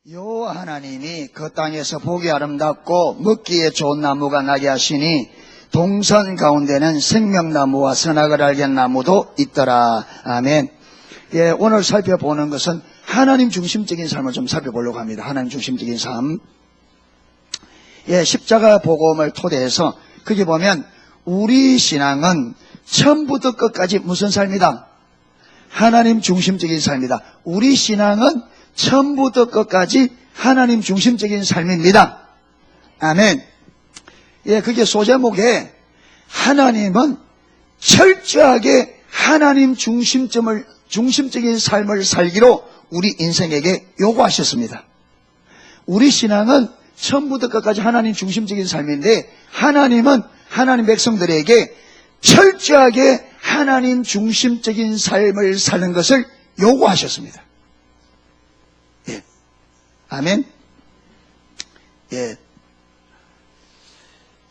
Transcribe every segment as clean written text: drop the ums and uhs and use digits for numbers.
여호와 하나님이 그 땅에서 보기 아름답고 먹기에 좋은 나무가 나게 하시니 동산 가운데는 생명나무와 선악을 알게 나무도 있더라. 아멘. 예, 오늘 살펴보는 것은 하나님 중심적인 삶을 좀 살펴보려고 합니다. 하나님 중심적인 삶. 예, 십자가 복음을 토대해서 거기 보면 우리 신앙은 처음부터 끝까지 무슨 삶이다? 하나님 중심적인 삶이다. 우리 신앙은 처음부터 끝까지 하나님 중심적인 삶입니다. 아멘. 예, 그게 소제목에 하나님은 철저하게 하나님 중심적인 삶을 살기로 우리 인생에게 요구하셨습니다. 우리 신앙은 처음부터 끝까지 하나님 중심적인 삶인데 하나님은 하나님 백성들에게 철저하게 하나님 중심적인 삶을 사는 것을 요구하셨습니다. 예. 아멘. 예.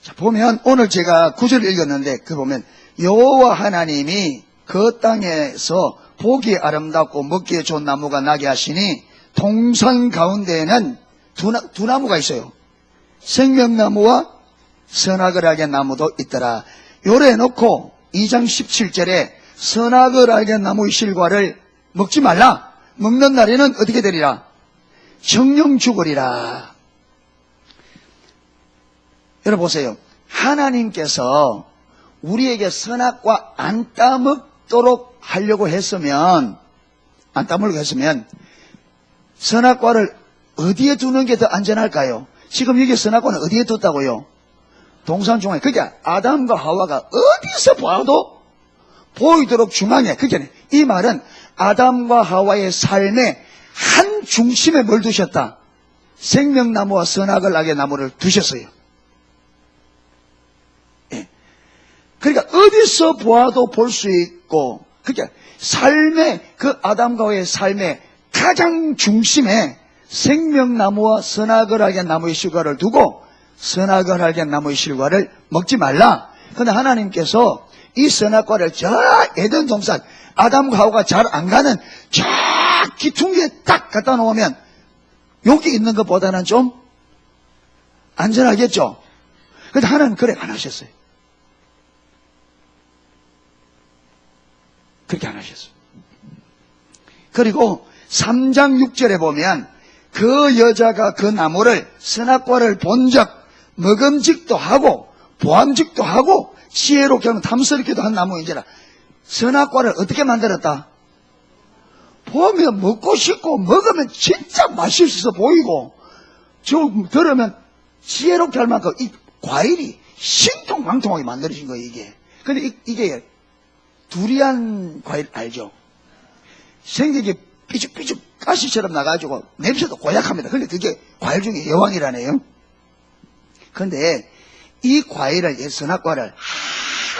자, 보면 오늘 제가 구절을 읽었는데 그 보면 여호와 하나님이 그 땅에서 보기 아름답고 먹기에 좋은 나무가 나게 하시니 동산 가운데에는 두 나무가 있어요. 생명나무와 선악을 알게 나무도 있더라. 요래 놓고 2장 17절에 선악을 알게 나무의 실과를 먹지 말라. 먹는 날에는 어떻게 되리라? 정령 죽으리라. 여러분 보세요. 하나님께서 우리에게 선악과 안 따먹도록 하려고 했으면 선악과를 어디에 두는 게 더 안전할까요? 지금 여기 선악과는 어디에 뒀다고요? 동산 중앙에. 그게 아담과 하와가 어디서 봐도 보이도록 중앙에. 그게 이 말은 아담과 하와의 삶의 한 중심에 뭘 두셨다? 생명나무와 선악을 알게 나무를 두셨어요. 예. 그러니까 어디서 보아도 볼 수 있고, 그게 삶의 그 아담과 하와의 삶의 가장 중심에 생명나무와 선악을 알게 나무의 실과를 두고 선악을 알게 나무의 실과를 먹지 말라. 그런데 하나님께서 이 선악과를 저 에덴 동산 아담과 하와가 잘 안 가는 저 기퉁기에 딱 갖다 놓으면 여기 있는 것보다는 좀 안전하겠죠. 그런데 하나님 그래 안 하셨어요. 그렇게 안 하셨어요. 그리고 3장 6절에 보면 그 여자가 그 나무를 선악과를 본즉 먹음직도 하고 보암직도 하고 지혜롭게 하면 탐스럽게도 한 나무인지라. 선악과를 어떻게 만들었다? 보면 먹고 싶고 먹으면 진짜 맛있어 보이고 좀 들으면 지혜롭게 할 만큼 이 과일이 신통방통하게 만들어진 거예요. 이게. 근데 이게 두리안 과일 알죠? 생기게 삐죽삐죽 가시처럼 나가지고 냄새도 고약합니다. 근데 그게 과일 중에 여왕이라네요. 근데 이 과일을, 선악과를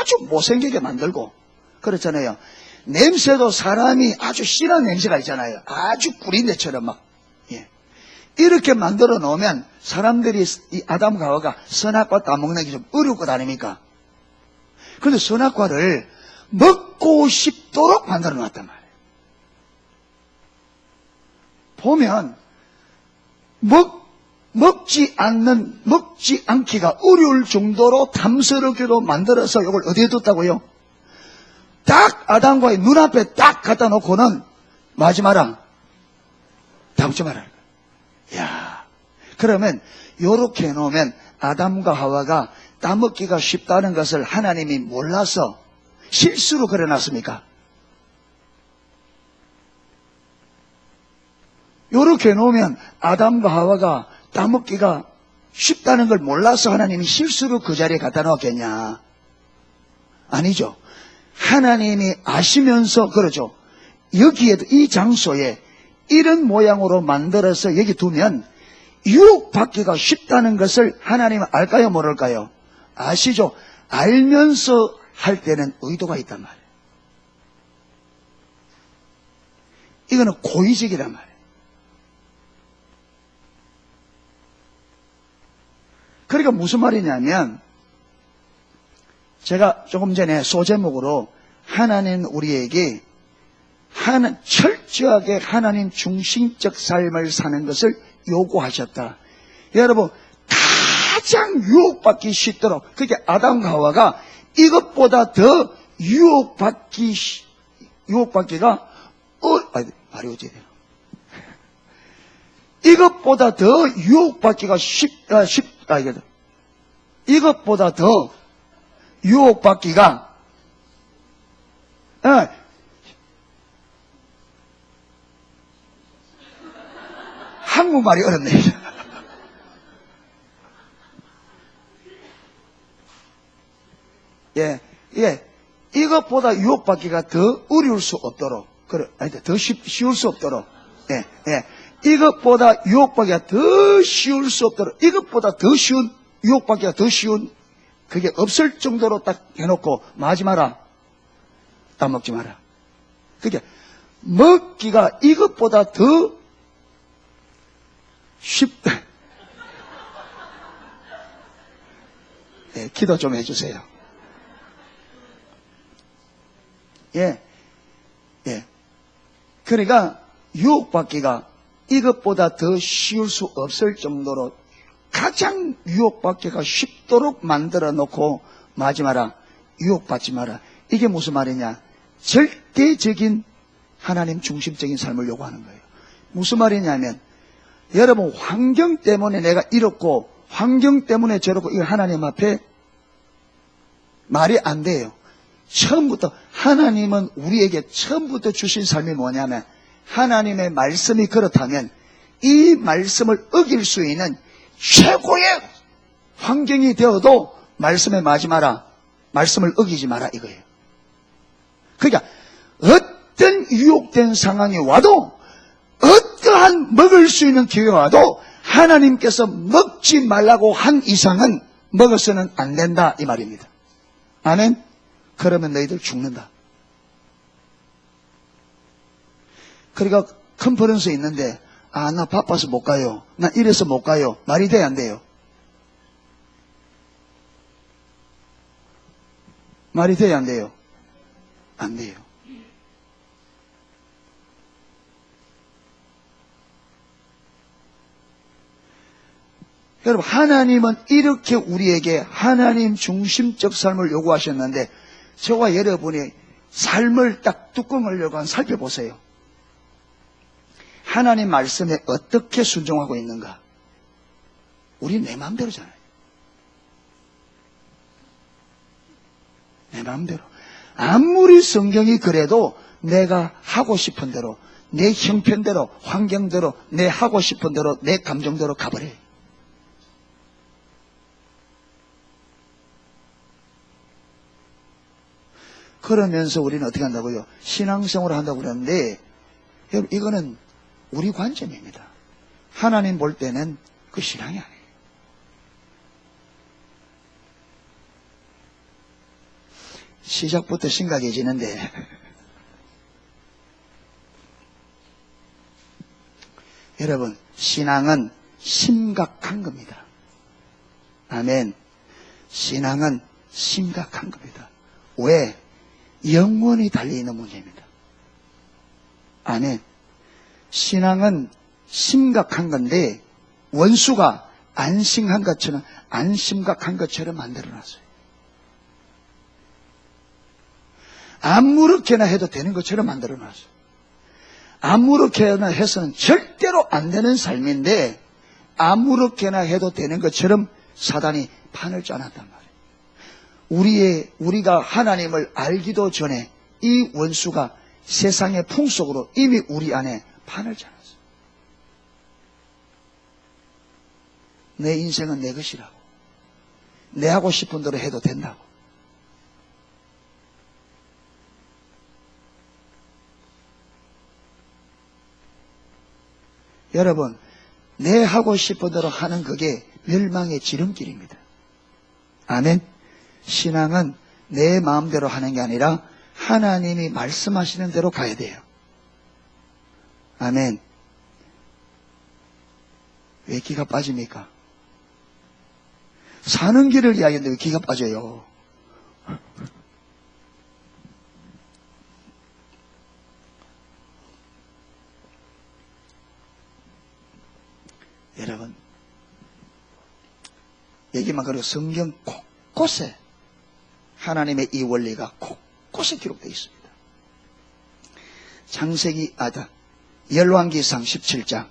아주 못생기게 만들고 그렇잖아요. 냄새도 사람이 아주 싫어하는 냄새가 있잖아요. 아주 구린내처럼 막. 예. 이렇게 만들어 놓으면 사람들이 이 아담과 하와가 선악과 따먹는 게 좀 어려울 것 아닙니까? 그런데 선악과를 먹고 싶도록 만들어 놨단 말이에요. 보면 먹지 않기가 어려울 정도로 탐스럽게도 만들어서 이걸 어디에 뒀다고요? 딱 아담과의 눈앞에 딱 갖다 놓고는 마지 마라. 다 먹지 마라. 야, 그러면 요렇게 해놓으면 아담과 하와가 따먹기가 쉽다는 것을 하나님이 몰라서 실수로 그려놨습니까? 요렇게 놓으면 아담과 하와가 따먹기가 쉽다는 걸 몰라서 하나님이 실수로 그 자리에 갖다 놓았겠냐? 아니죠. 하나님이 아시면서 그러죠. 여기에도 이 장소에 이런 모양으로 만들어서 여기 두면 유혹받기가 쉽다는 것을 하나님은 알까요? 모를까요? 아시죠? 알면서 할 때는 의도가 있단 말이에요. 이거는 고의적이란 말이에요. 그러니까 무슨 말이냐면 제가 조금 전에 소제목으로 하나님 우리에게 철저하게 하나님 중심적 삶을 사는 것을 요구하셨다. 여러분, 가장 유혹받기 쉽도록, 그게 아담과 하와가 이것보다 더 유혹받기가 말이 어찌 돼요? 이것보다 더 유혹받기가 이것보다 더 유혹받기가 한국말이 어렵네. 이것보다 유혹받기가 더 어려울 수 없도록, 더 쉬울 수 없도록, 이것보다 유혹받기가 더 쉬울 수 없도록, 이것보다 더 쉬운, 유혹받기가 더 쉬운, 그게 없을 정도로 딱 해놓고, 마지 마라. 따먹지 마라. 그게, 먹기가 이것보다 더 쉽다. 기도 좀 해주세요. 그러니까, 유혹받기가 이것보다 더 쉬울 수 없을 정도로 가장 유혹받기가 쉽도록 만들어 놓고, 마지 마라. 유혹받지 마라. 이게 무슨 말이냐? 절대적인 하나님 중심적인 삶을 요구하는 거예요. 무슨 말이냐면, 여러분, 환경 때문에 내가 이렇고, 환경 때문에 저렇고, 이거 하나님 앞에 말이 안 돼요. 처음부터, 하나님은 우리에게 처음부터 주신 삶이 뭐냐면, 하나님의 말씀이 그렇다면, 이 말씀을 어길 수 있는 최고의 환경이 되어도, 말씀에 마지 마라. 말씀을 어기지 마라. 이거예요. 그러니까, 어떤 유혹된 상황이 와도, 어떠한 먹을 수 있는 기회가 와도, 하나님께서 먹지 말라고 한 이상은 먹어서는 안 된다. 이 말입니다. 아멘? 그러면 너희들 죽는다. 그러니까 컨퍼런스에 있는데, 나 바빠서 못 가요. 나 이래서 못 가요. 말이 돼야 안 돼요? 말이 돼야 안 돼요? 안 돼요. 여러분, 하나님은 이렇게 우리에게 하나님 중심적 삶을 요구하셨는데, 저와 여러분이 삶을 딱 뚜껑을 열고 살펴보세요. 하나님 말씀에 어떻게 순종하고 있는가? 우리 내 마음대로잖아요. 내 마음대로. 아무리 성경이 그래도 내가 하고 싶은 대로, 내 형편대로, 환경대로, 내 하고 싶은 대로, 내 감정대로 가버려요. 그러면서 우리는 어떻게 한다고요? 신앙생활을 한다고 그러는데, 여러분, 이거는 우리 관점입니다. 하나님 볼 때는 그 신앙이 아니에요. 시작부터 심각해지는데, 여러분, 신앙은 심각한 겁니다. 아멘. 신앙은 심각한 겁니다. 왜? 영원히 달려있는 문제입니다. 아멘. 신앙은 심각한 건데, 원수가 안 심각한 것처럼 만들어놨어요. 아무렇게나 해도 되는 것처럼 만들어놨어요. 아무렇게나 해서는 절대로 안 되는 삶인데, 아무렇게나 해도 되는 것처럼 사단이 판을 짜놨단 말이에요. 우리가 하나님을 알기도 전에 이 원수가 세상의 풍속으로 이미 우리 안에 판을 짜놨어요. 내 인생은 내 것이라고. 내 하고 싶은 대로 해도 된다고. 여러분, 내 하고 싶은 대로 하는 그게 멸망의 지름길입니다. 아멘. 신앙은 내 마음대로 하는 게 아니라 하나님이 말씀하시는 대로 가야 돼요. 아멘. 왜 기가 빠집니까? 사는 길을 이야기하는데 왜 기가 빠져요? 여러분, 여기만 그리고 성경 곳곳에 하나님의 이 원리가 곳곳에 기록되어 있습니다. 열왕기상 17장.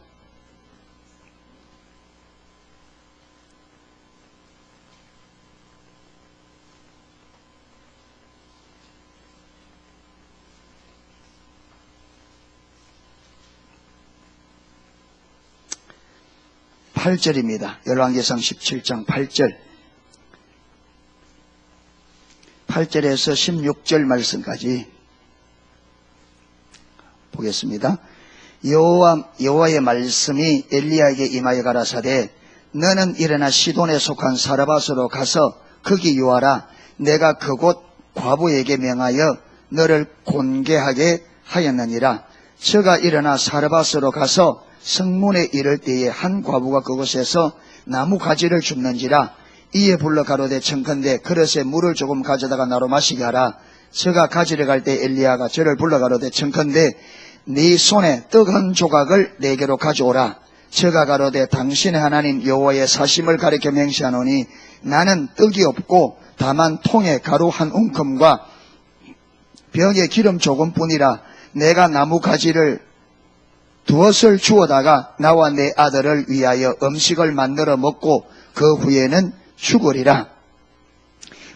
(8절입니다) 열왕기상 17장 8절. 8절에서 16절 말씀까지 보겠습니다. 여호와의 말씀이 엘리야에게 임하여 가라사대 너는 일어나 시돈에 속한 사르밧으로 가서 거기 유하라. 내가 그곳 과부에게 명하여 너를 곤개하게 하였느니라. 저가 일어나 사르밧으로 가서 성문에 이를 때에 한 과부가 그곳에서 나무 가지를 줍는지라. 이에 불러 가로되 청컨대 그릇에 물을 조금 가져다가 나로 마시게 하라. 저가 가지러 갈 때 엘리야가 저를 불러 가로되 청컨대 네 손에 떡 한 조각을 내게로 가져오라. 저가 가로되 당신의 하나님 여호와의 사심을 가리켜 맹세하노니 나는 떡이 없고 다만 통에 가루 한 움큼과 병에 기름 조금뿐이라. 내가 나무 가지를 두엇을 주워다가 나와 내 아들을 위하여 음식을 만들어 먹고 그 후에는 죽으리라.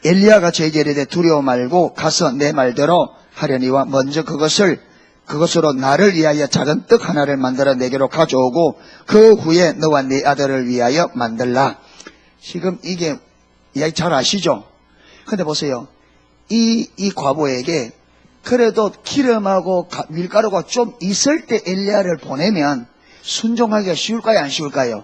엘리야가 저에게 이르되 두려워 말고 가서 내 말대로 하려니와 먼저 그것으로 나를 위하여 작은 떡 하나를 만들어 내게로 가져오고 그 후에 너와 네 아들을 위하여 만들라. 지금 이게 이야기 잘 아시죠? 근데 보세요. 이 과부에게 그래도 기름하고 밀가루가 좀 있을 때 엘리야를 보내면 순종하기가 쉬울까요? 안 쉬울까요?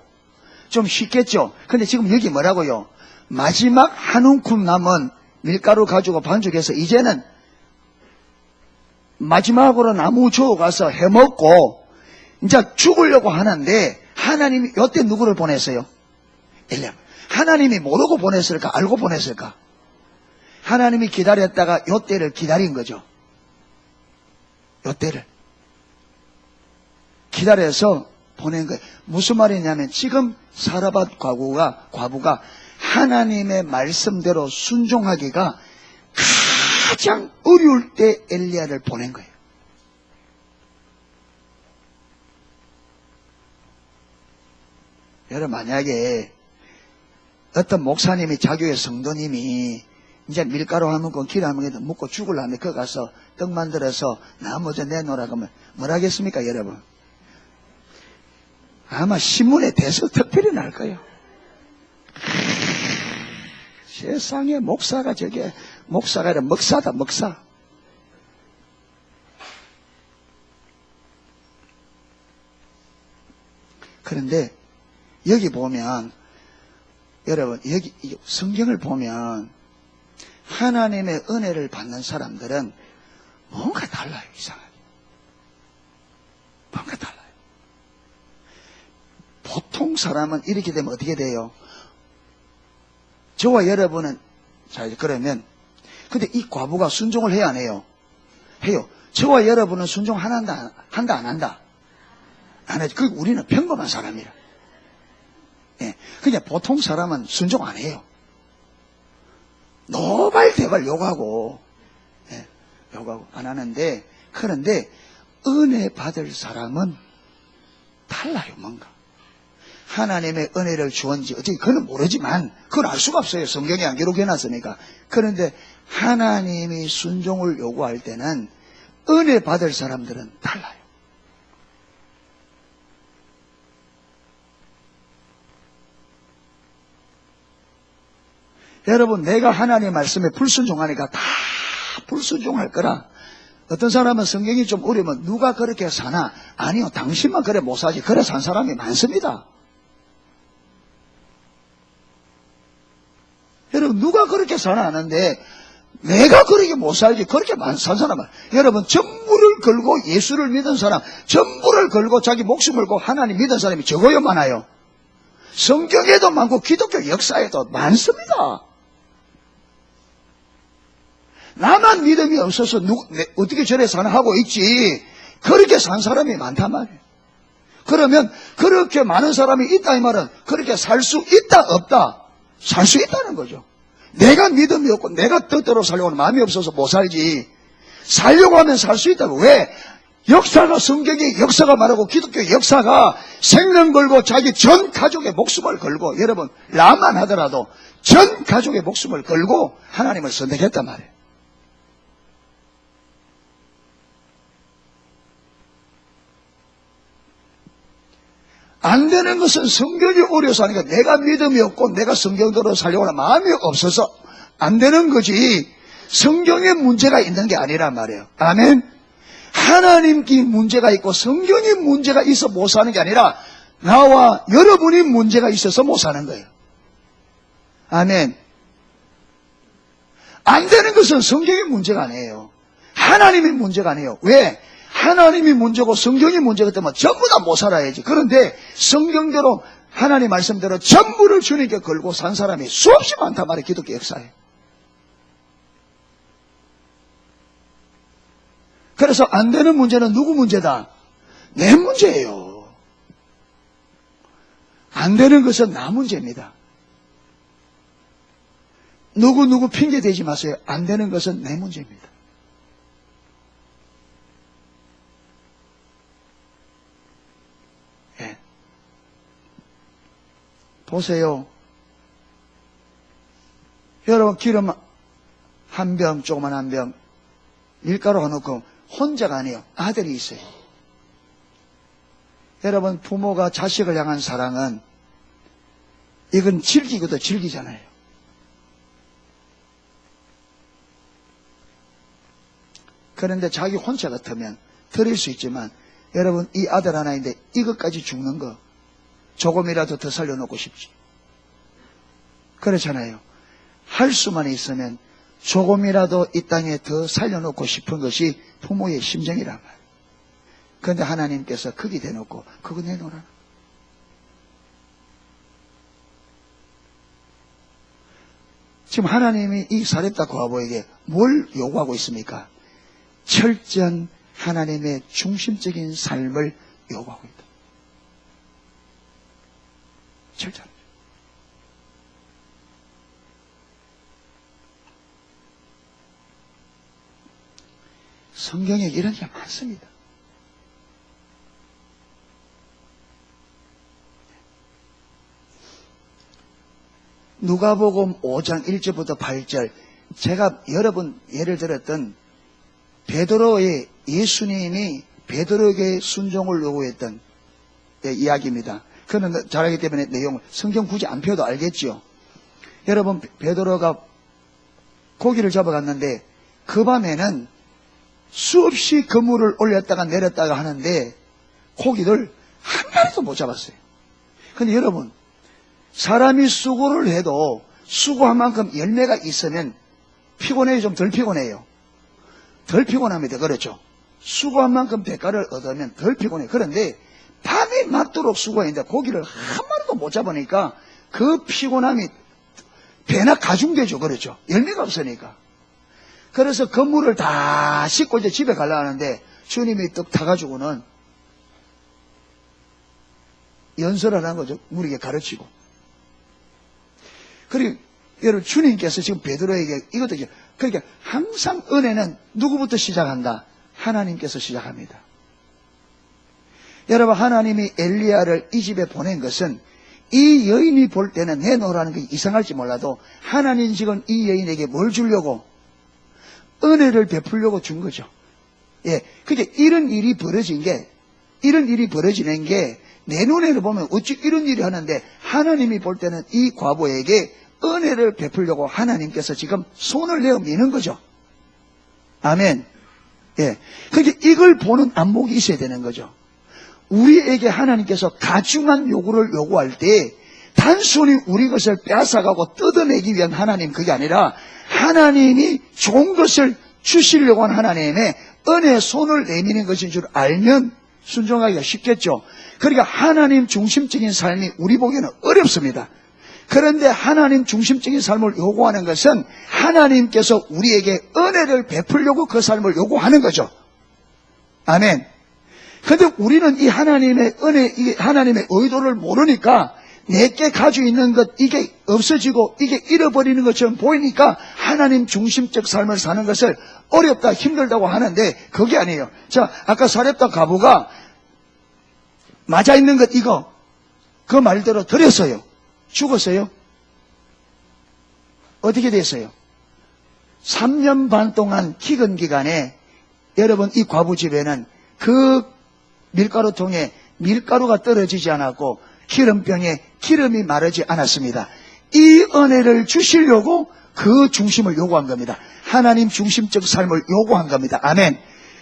좀 쉽겠죠? 근데 지금 여기 뭐라고요? 마지막 한 움큼 남은 밀가루 가지고 반죽해서 이제는 마지막으로 나무 주워가서 해먹고 이제 죽으려고 하는데 하나님이 이때 누구를 보냈어요? 엘리야. 하나님이 모르고 보냈을까? 알고 보냈을까? 하나님이 기다렸다가 이때를 기다린 거죠. 이때를 기다려서 보낸 거예요. 무슨 말이냐면 지금 사르밧 과부가 하나님의 말씀대로 순종하기가 가장 어려울 때 엘리야를 보낸 거예요. 여러분, 만약에 어떤 목사님이 자교의 성도님이 이제 밀가루 한 묶고 기름 한 묶고 먹고 죽으려면 거기 가서 떡 만들어서 나무 좀 내놓으라 그러면 뭘 하겠습니까, 여러분? 아마 신문에 대서특필이 날 거예요. 세상에 목사가 아니라 먹사다, 먹사. 그런데 여기 보면 여러분, 여기 성경을 보면 하나님의 은혜를 받는 사람들은 뭔가 달라요. 이상하게 뭔가 달라요. 보통 사람은 이렇게 되면 어떻게 돼요? 저와 여러분은 자 그러면 근데 이 과부가 순종을 해야 안 해요? 해요. 저와 여러분은 순종 한다 안 한다? 안 하죠. 그 우리는 평범한 사람이라. 예. 그냥 보통 사람은 순종 안 해요. 노발대발 욕하고, 예, 욕하고 안 하는데, 그런데 은혜 받을 사람은 달라요, 뭔가. 하나님의 은혜를 주었는지 어떻게 그건 모르지만 그걸 알 수가 없어요. 성경에 안 기록해놨으니까. 그런데 하나님이 순종을 요구할 때는 은혜 받을 사람들은 달라요. 여러분, 내가 하나님의 말씀에 불순종하니까 다 불순종할 거라. 어떤 사람은 성경이 좀 어려우면 누가 그렇게 사나? 아니요, 당신만 그래 못 사지. 그래 산 사람이 많습니다. 여러분, 누가 그렇게 사나 하는데 내가 그렇게 못 살지. 그렇게 산 사람은 여러분, 전부를 걸고 예수를 믿은 사람, 전부를 걸고 자기 목숨을 걸고 하나님 믿은 사람이 적어요, 많아요? 성경에도 많고 기독교 역사에도 많습니다. 나만 믿음이 없어서 어떻게 저래 사나 하고 있지. 그렇게 산 사람이 많단 말이에요. 그러면 그렇게 많은 사람이 있다 이 말은 그렇게 살 수 있다 없다? 살 수 있다는 거죠. 내가 믿음이 없고 내가 뜻대로 살려고 하는 마음이 없어서 못 살지. 살려고 하면 살 수 있다고. 왜? 역사가 성경의 역사가 말하고 기독교의 역사가 생명 걸고 자기 전 가족의 목숨을 걸고 여러분 라만 하더라도 전 가족의 목숨을 걸고 하나님을 선택했단 말이에요. 안 되는 것은 성경이 어려서 하니까 내가 믿음이 없고 내가 성경대로 살려고 하는 마음이 없어서 안 되는 거지 성경에 문제가 있는 게 아니란 말이에요. 아멘. 하나님께 문제가 있고 성경에 문제가 있어 못 사는 게 아니라 나와 여러분이 문제가 있어서 못 사는 거예요. 아멘. 안 되는 것은 성경의 문제가 아니에요. 하나님의 문제가 아니에요. 왜? 하나님이 문제고 성경이 문제가 되면 전부 다 못 살아야지. 그런데 성경대로 하나님 말씀대로 전부를 주님께 걸고 산 사람이 수없이 많단 말이에요. 기독교 역사에. 그래서 안 되는 문제는 누구 문제다? 내 문제예요. 안 되는 것은 나 문제입니다. 누구 핑계 대지 마세요. 안 되는 것은 내 문제입니다. 예. 보세요. 여러분 기름 한 병, 조그만 한 병 밀가루 넣고 혼자가 아니에요. 아들이 있어요. 여러분 부모가 자식을 향한 사랑은 이건 즐기고도 즐기잖아요. 그런데 자기 혼자 같으면 드릴 수 있지만 여러분 이 아들 하나인데 이것까지 죽는 거 조금이라도 더 살려놓고 싶지. 그렇잖아요. 할 수만 있으면 조금이라도 이 땅에 더 살려놓고 싶은 것이 부모의 심정이란 말이에요. 그런데 하나님께서 거기 대놓고 그거 내놓으라. 지금 하나님이 이 사렙다 고아보에게 뭘 요구하고 있습니까? 철저한 하나님의 중심적인 삶을 요구하고 있다. 철저한. 성경에 이런 게 많습니다. 누가복음 5장 1절부터 8절 제가 여러분 예를 들었던 베드로의 예수님이 베드로에게 순종을 요구했던 이야기입니다. 그는 잘 알기 때문에 내용을 성경 굳이 안 펴도 알겠죠. 여러분 베드로가 고기를 잡아갔는데 그 밤에는 수없이 그물을 올렸다가 내렸다가 하는데 고기를 한 마리도 못 잡았어요. 근데 여러분 사람이 수고를 해도 수고한 만큼 열매가 있으면 피곤해요? 좀 덜 피곤해요? 덜 피곤합니다. 그렇죠? 수고한 만큼 대가를 얻으면 덜 피곤해요. 그런데 밤이 맞도록 수고했는데 고기를 한 마리도 못 잡으니까 그 피곤함이 배나 가중되죠. 그렇죠? 열매가 없으니까. 그래서 그물을 다 싣고 이제 집에 가려고 하는데 주님이 떡 타가지고는 연설하는 거죠. 우리에게 가르치고. 그리고 여러분 주님께서 지금 베드로에게 이것도 이제 그러니까 항상 은혜는 누구부터 시작한다? 하나님께서 시작합니다. 여러분 하나님이 엘리야를 이 집에 보낸 것은 이 여인이 볼 때는 내놓으라는 게 이상할지 몰라도 하나님 지금 이 여인에게 뭘 주려고? 은혜를 베풀려고 준 거죠. 예. 그게 이런 일이 벌어지는 게 내 눈에는 보면 어찌 이런 일이 하는데 하나님이 볼 때는 이 과부에게 은혜를 베풀려고 하나님께서 지금 손을 내어 미는 거죠. 아멘. 예. 그게 이걸 보는 안목이 있어야 되는 거죠. 우리에게 하나님께서 가중한 요구를 요구할 때 단순히 우리 것을 빼앗아가고 뜯어내기 위한 하나님 그게 아니라 하나님이 좋은 것을 주시려고 하는 하나님의 은혜의 손을 내미는 것인 줄 알면 순종하기가 쉽겠죠. 그러니까 하나님 중심적인 삶이 우리 보기에는 어렵습니다. 그런데 하나님 중심적인 삶을 요구하는 것은 하나님께서 우리에게 은혜를 베풀려고 그 삶을 요구하는 거죠. 아멘. 근데 우리는 이 하나님의 은혜, 이 하나님의 의도를 모르니까 내게 가지고 있는 것, 이게 없어지고 이게 잃어버리는 것처럼 보이니까 하나님 중심적 삶을 사는 것을 어렵다, 힘들다고 하는데 그게 아니에요. 자, 아까 사렙당 과부가 맞아 있는 것 이거 그 말대로 드렸어요. 죽었어요. 어떻게 됐어요? 3년 반 동안 기근 기간에 여러분 이 과부 집에는 그 밀가루통에 밀가루가 떨어지지 않았고 기름병에 기름이 마르지 않았습니다. 이 은혜를 주시려고 그 중심을 요구한 겁니다. 하나님 중심적 삶을 요구한 겁니다. 아멘.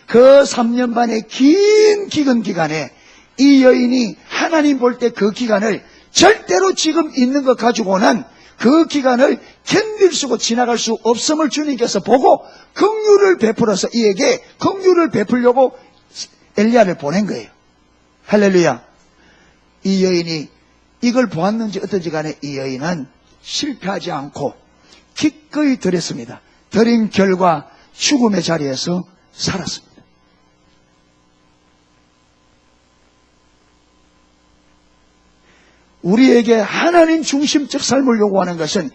그 3년 반의 긴 기근 기간에 이 여인이 하나님 볼 때 그 기간을 절대로 지금 있는 것 가지고는 그 기간을 견딜 수고 지나갈 수 없음을 주님께서 보고 긍휼을 베풀어서 이에게 긍휼을 베풀려고 엘리야를 보낸 거예요. 할렐루야. 이 여인이 이걸 보았는지 어떤지 간에 이 여인은 실패하지 않고 기꺼이 드렸습니다. 드린 결과 죽음의 자리에서 살았습니다. 우리에게 하나님 중심적 삶을 요구하는 것은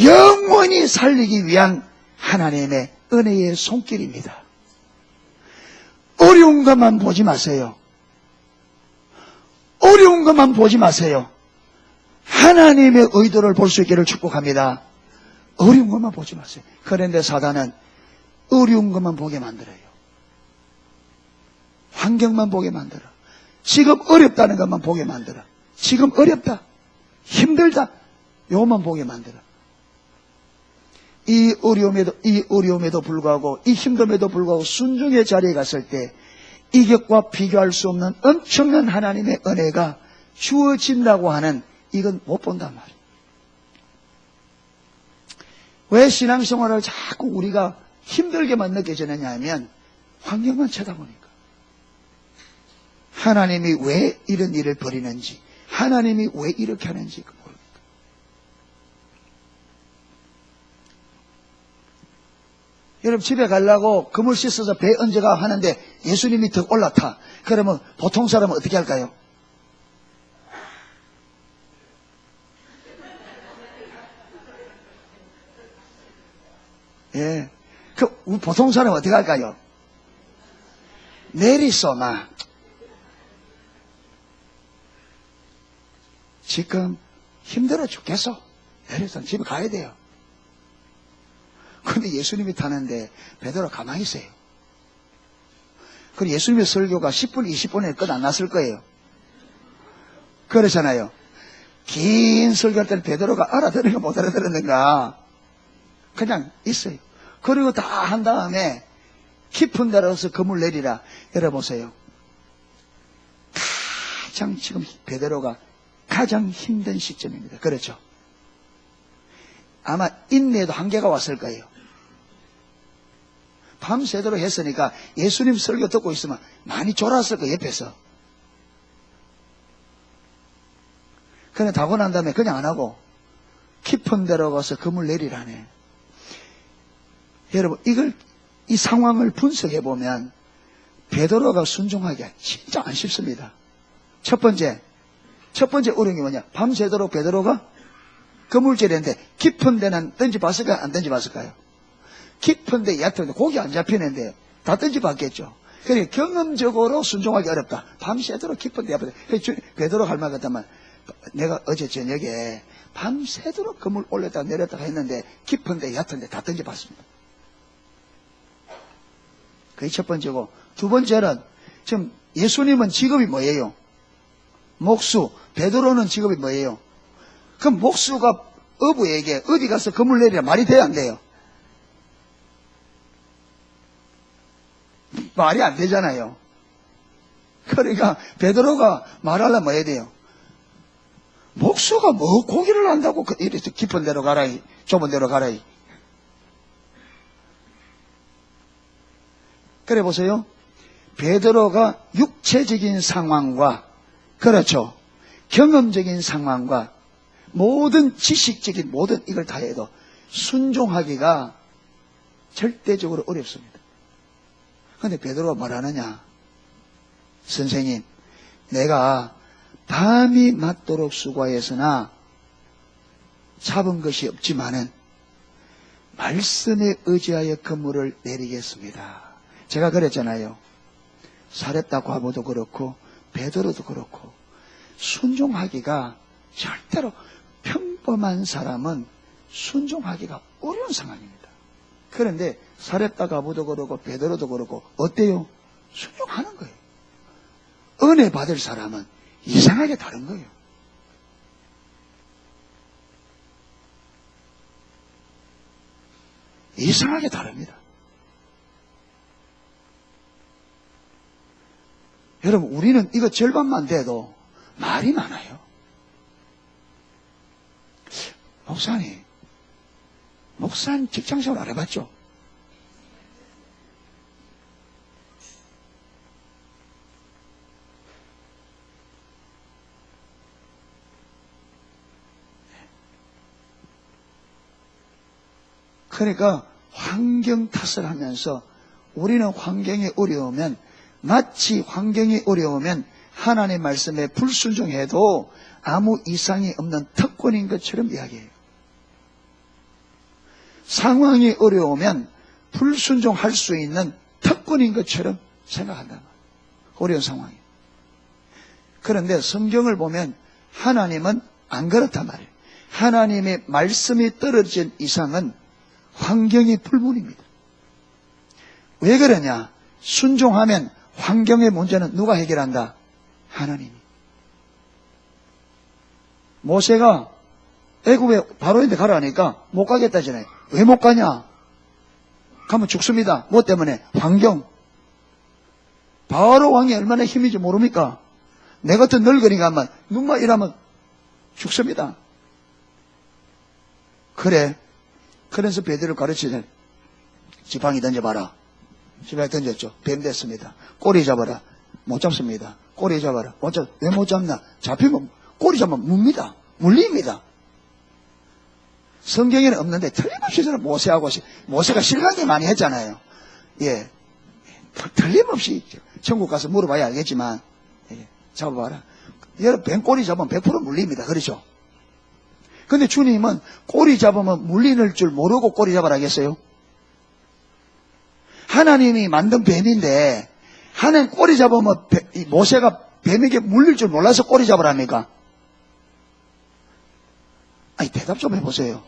영원히 살리기 위한 하나님의 은혜의 손길입니다. 어려운 것만 보지 마세요. 어려운 것만 보지 마세요. 하나님의 의도를 볼 수 있기를 축복합니다. 어려운 것만 보지 마세요. 그런데 사단은 어려운 것만 보게 만들어요. 환경만 보게 만들어. 지금 어렵다는 것만 보게 만들어. 지금 어렵다, 힘들다, 요것만 보게 만들어. 이 어려움에도 불구하고, 이 힘듦에도 불구하고 순종의 자리에 갔을 때 이것과 비교할 수 없는 엄청난 하나님의 은혜가 주어진다고 하는 이건 못 본단 말이에요. 왜 신앙생활을 자꾸 우리가 힘들게만 느껴지느냐 하면 환경만 쳐다보니까. 하나님이 왜 이런 일을 벌이는지, 하나님이 왜 이렇게 하는지 모릅니까? 여러분 집에 가려고 그물 씻어서 배 얹어가 하는데 예수님이 더 올라타. 그러면 보통 사람은 어떻게 할까요? 예. 보통 사람은 어떻게 할까요? 내리소, 마. 지금 힘들어 죽겠어. 내려서 집에 가야 돼요. 그런데 예수님이 타는데 베드로 가만히 있어요. 그리고 예수님의 설교가 10분, 20분에 끝 안 났을 거예요. 그러잖아요. 긴 설교할 때는 베드로가 알아들은가 못 알아들었는가 그냥 있어요. 그리고 다 한 다음에 깊은 데로서 그물 내리라. 열어보세요. 가장 지금 베드로가 가장 힘든 시점입니다. 그렇죠? 아마 인내에도 한계가 왔을 거예요. 밤새도록 했으니까 예수님 설교 듣고 있으면 많이 졸았을 거예요. 옆에서. 그냥 다고 난 다음에 그냥 안 하고 깊은 데로 가서 그물 내리라네. 여러분 이 상황을 분석해 보면 베드로가 순종하기가 진짜 안 쉽습니다. 첫 번째 어려움이 뭐냐? 밤새도록 베드로가 그물질인데 깊은 데는 던져봤을까요? 안 던져봤을까요? 깊은 데 얕은데 고기 안 잡히는데 다 던져봤겠죠. 그러니까 경험적으로 순종하기 어렵다. 밤새도록 깊은 데 얕은 데. 베드로 할 말 같다면 내가 어제 저녁에 밤새도록 그물 올렸다 내렸다 했는데 깊은 데 얕은 데 다 던져봤습니다. 그게 첫 번째고, 두 번째는 지금 예수님은 직업이 뭐예요? 목수. 베드로는 직업이 뭐예요? 그럼 목수가 어부에게 어디 가서 그물 내리라 말이 돼야 안 돼요? 말이 안 되잖아요. 그러니까 베드로가 말하려면 뭐 해야 돼요? 목수가 뭐 고기를 한다고 이래서 깊은 데로 가라, 좁은 데로 가라. 그래 보세요. 베드로가 육체적인 상황과, 그렇죠, 경험적인 상황과 모든 지식적인 모든 이걸 다 해도 순종하기가 절대적으로 어렵습니다. 그런데 베드로가 뭘 하느냐? 선생님, 내가 밤이 맞도록 수고하였으나 잡은 것이 없지만은 말씀에 의지하여 그물을 내리겠습니다. 제가 그랬잖아요. 사렙다 과부도 그렇고 베드로도 그렇고 순종하기가 절대로 평범한 사람은 순종하기가 어려운 상황입니다. 그런데 사렙다 과부도 그렇고 베드로도 그렇고 어때요? 순종하는 거예요. 은혜 받을 사람은 이상하게 다른 거예요. 이상하게 다릅니다. 여러분, 우리는 이거 절반만 돼도 말이 많아요. 목사님 직장생활 안 해봤죠? 그러니까 환경 탓을 하면서 우리는 환경이 어려우면 마치 환경이 어려우면 하나님의 말씀에 불순종해도 아무 이상이 없는 특권인 것처럼 이야기해요. 상황이 어려우면 불순종할 수 있는 특권인 것처럼 생각한단 말이에요. 어려운 상황이. 그런데 성경을 보면 하나님은 안 그렇단 말이에요. 하나님의 말씀이 떨어진 이상은 환경이 불문입니다. 왜 그러냐? 순종하면 환경의 문제는 누가 해결한다? 하나님이. 모세가 애굽에 바로인데 가라니까 못 가겠다잖아요. 왜 못 가냐? 가면 죽습니다. 뭐 때문에? 환경. 바로 왕이 얼마나 힘인지 모릅니까? 내 같은 늙은이가 하면 눈만 일하면 죽습니다. 그래. 그래서 베드로를 가르치잖아요. 지팡이 던져봐라. 지팡이 던졌죠. 뱀 됐습니다. 꼬리 잡아라. 못 잡습니다. 꼬리 잡아라. 왜 못 잡나? 잡히면 꼬리 잡으면 뭅니다. 물립니다. 성경에는 없는데 틀림없이 저는 모세가 실강이 많이 했잖아요. 예, 틀림없이 천국 가서 물어봐야 알겠지만 잡아봐라. 여러분 뱀 꼬리 잡으면 100% 물립니다. 그렇죠? 근데 주님은 꼬리 잡으면 물리는 줄 모르고 꼬리 잡으라 하겠어요? 하나님이 만든 뱀인데 하나님 꼬리 잡으면 모세가 뱀에게 물릴 줄 몰라서 꼬리 잡으랍니까? 아니 대답 좀 해보세요.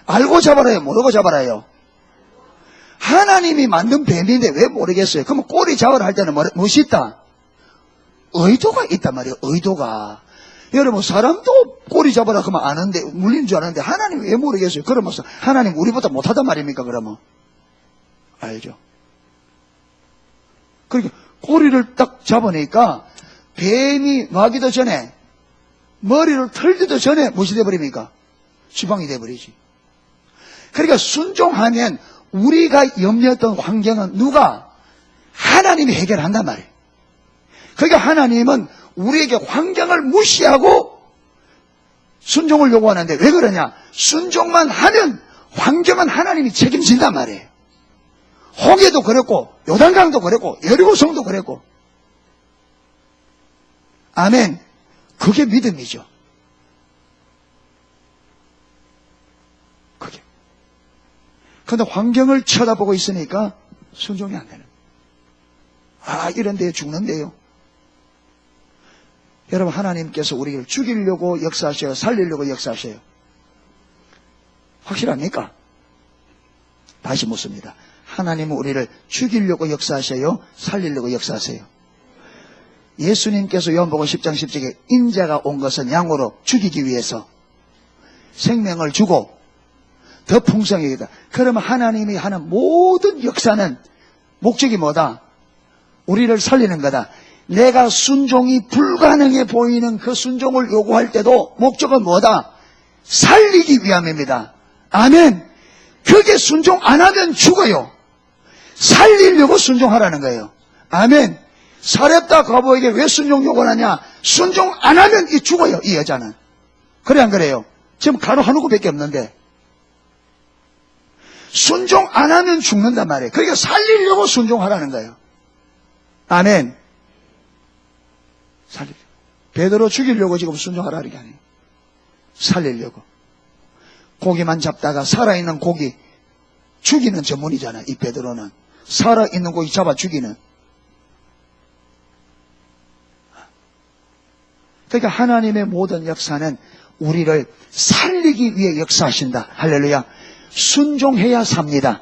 알고 잡아라요? 모르고 잡아라요? 하나님이 만든 뱀인데 왜 모르겠어요? 그러면 꼬리 잡으라 할 때는 무엇이 있다? 의도가 있단 말이에요. 의도가. 여러분 사람도 꼬리 잡아라 그러면 아는데 물린 줄 아는데 하나님 왜 모르겠어요? 그러면서 하나님 우리보다 못하단 말입니까? 그러면 알죠? 그러니까 꼬리를 딱 잡으니까 뱀이 나기도 전에 머리를 털기도 전에 무엇이 돼버립니까? 지방이 돼버리지. 그러니까 순종하면 우리가 염려했던 환경은 누가? 하나님이 해결한단 말이에요. 그러니까 하나님은 우리에게 환경을 무시하고 순종을 요구하는데 왜 그러냐? 순종만 하면 환경은 하나님이 책임진단 말이에요. 홍해도 그랬고 요단강도 그랬고 여리고성도 그랬고. 아멘. 그게 믿음이죠. 그게. 그런데 환경을 쳐다보고 있으니까 순종이 안 되는. 이런 데에 죽는데요. 여러분 하나님께서 우리를 죽이려고 역사하셔요? 살리려고 역사하셔요? 확실합니까? 다시 묻습니다. 하나님은 우리를 죽이려고 역사하셔요? 살리려고 역사하세요? 예수님께서 요한복음 10장 10절에 인자가 온 것은 양으로 죽이기 위해서 생명을 주고 더 풍성하게. 그러면 하나님이 하는 모든 역사는 목적이 뭐다? 우리를 살리는 거다. 내가 순종이 불가능해 보이는 그 순종을 요구할 때도 목적은 뭐다? 살리기 위함입니다. 아멘. 그게 순종 안 하면 죽어요. 살리려고 순종하라는 거예요. 아멘. 사렙다 과부에게 왜 순종 요구하냐? 순종 안 하면 죽어요, 이 여자는. 그래 안 그래요? 지금 가로 한 우구밖에 없는데 순종 안 하면 죽는단 말이에요. 그러니까 살리려고 순종하라는 거예요. 아멘. 살리려고. 베드로 죽이려고 지금 순종하라는 게 아니에요. 살리려고. 고기만 잡다가 살아있는 고기 죽이는 전문이잖아요. 이 베드로는. 살아있는 고기 잡아 죽이는. 그러니까 하나님의 모든 역사는 우리를 살리기 위해 역사하신다. 할렐루야. 순종해야 삽니다.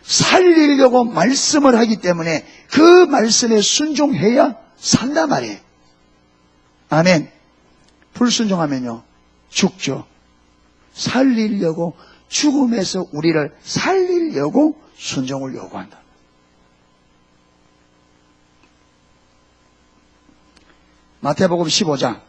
살리려고 말씀을 하기 때문에 그 말씀에 순종해야 산단 말이에요. 아멘. 불순종하면요 죽죠. 살리려고, 죽음에서 우리를 살리려고 순종을 요구한다. 마태복음 15장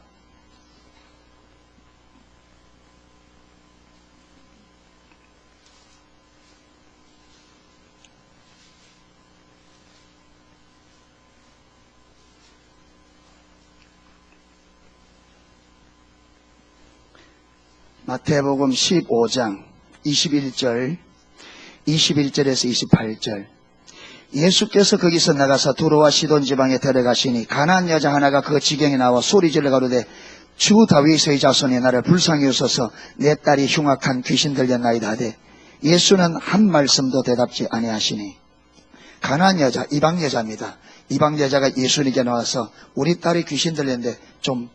마태복음 15장 21절에서 28절. 예수께서 거기서 나가서 두로와 시돈 지방에 데려가시니 가나안 여자 하나가 그 지경에 나와 소리질러 가로되 주 다윗의 자손이 나를 불쌍히 여소서 내 딸이 흉악한 귀신 들렸나이다 하되 예수는 한 말씀도 대답지 아니하시니. 가나안 여자, 이방 여자입니다. 이방 여자가 예수님께 나와서 우리 딸이 귀신 들렸는데 좀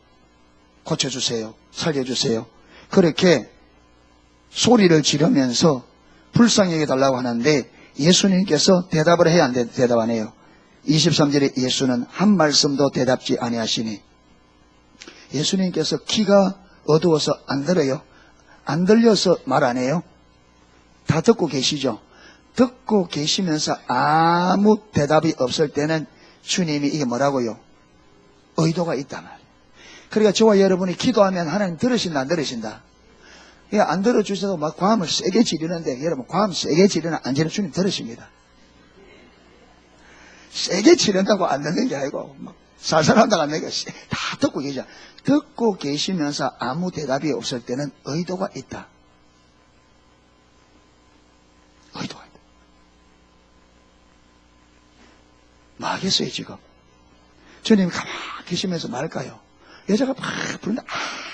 고쳐주세요, 살려주세요, 그렇게 소리를 지르면서 불쌍히 여겨달라고 하는데 예수님께서 대답을 해야 안 돼. 대답 안 해요. 23절에 예수는 한 말씀도 대답지 아니하시니. 예수님께서 귀가 어두워서 안 들어요? 안 들려서 말 안 해요? 다 듣고 계시죠? 듣고 계시면서 아무 대답이 없을 때는 주님이 이게 뭐라고요? 의도가 있단 말이에요. 그러니까 저와 여러분이 기도하면 하나님 들으신다 안 들으신다? 안 들어주셔도 막 과음을 세게 지르는데 여러분 과음 세게 지르나 안 지르나 주님 들으십니다. 세게 지른다고 안 듣는 게 아니고 막 살살한다고 안 듣는 게 다 듣고 계셔. 듣고 계시면서 아무 대답이 없을 때는 의도가 있다. 의도가 있다. 뭐 하겠어요 지금? 주님이 가만히 계시면서 말까요? 여자가 막 부르는데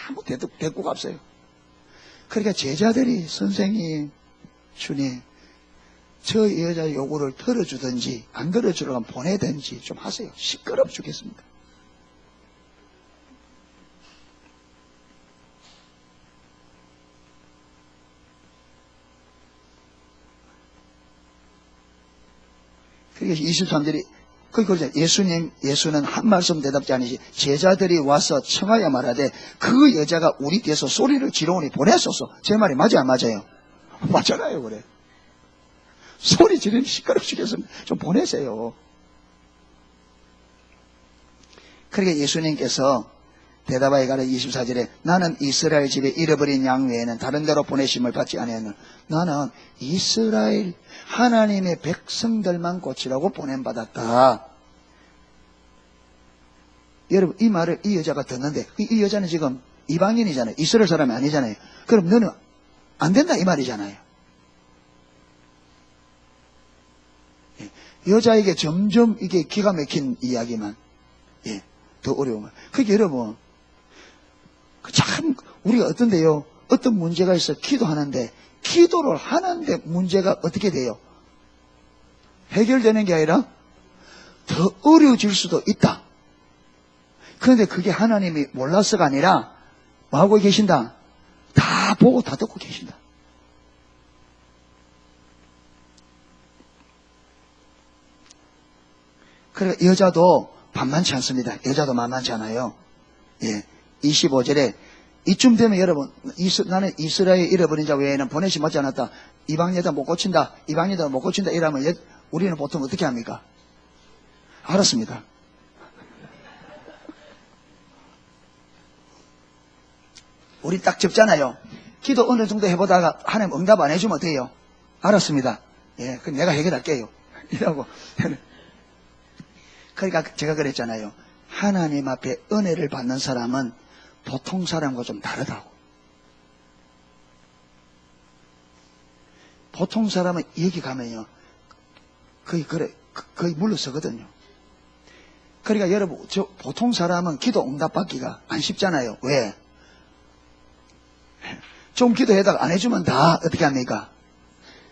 아무 대꾸가 없어요. 그러니까 제자들이 선생님, 주님, 저 여자 요구를 들어주든지 안 들어주려면 보내든지 좀 하세요. 시끄럽 죽겠습니다. 그러니까 23절이 그러자 예수는 한 말씀 대답지 아니시 제자들이 와서 청하여 말하되 그 여자가 우리 뒤에서 소리를 지르오니 보내소서. 제 말이 맞아요 안 맞아요? 맞잖아요. 그래. 소리 지르니 시끄럽시겠습니다. 좀 보내세요. 그러니까 예수님께서 대답하여 가라 24절에 나는 이스라엘 집에 잃어버린 양 외에는 다른 데로 보내심을 받지 아니하노라. 나는 이스라엘 하나님의 백성들만 고치라고 보냄받았다. 여러분 이 말을 이 여자가 듣는데 이 여자는 지금 이방인이잖아요. 이스라엘 사람이 아니잖아요. 그럼 너는 안 된다 이 말이잖아요. 여자에게 점점 이게 기가 막힌 이야기만 더 어려운 거예요. 그게 여러분 참 우리가 어떤데요? 어떤 문제가 있어 기도하는데 기도를 하는데 문제가 어떻게 돼요? 해결되는 게 아니라 더 어려워질 수도 있다. 그런데 그게 하나님이 몰라서가 아니라 뭐 하고 계신다? 다 보고 다 듣고 계신다. 그래 여자도 만만치 않습니다. 여자도 만만치 않아요. 25절에 이쯤 되면 여러분 나는 이스라엘 잃어버린 자 외에는 보내심 받지 않았다. 이방 여자 못 고친다. 이방 여자 못 고친다. 이러면 우리는 보통 어떻게 합니까? 알았습니다. 우리 딱 접잖아요. 기도 어느 정도 해보다가 하나님 응답 안 해주면 돼요. 알았습니다. 그럼 내가 해결할게요. 이라고. 그러니까 제가 그랬잖아요. 하나님 앞에 은혜를 받는 사람은 보통 사람과 좀 다르다고. 보통 사람은 여기 가면요. 거의 물러서거든요. 그러니까 여러분, 보통 사람은 기도 응답받기가 안 쉽잖아요. 왜? 좀 기도해다가 안 해주면 다 어떻게 합니까?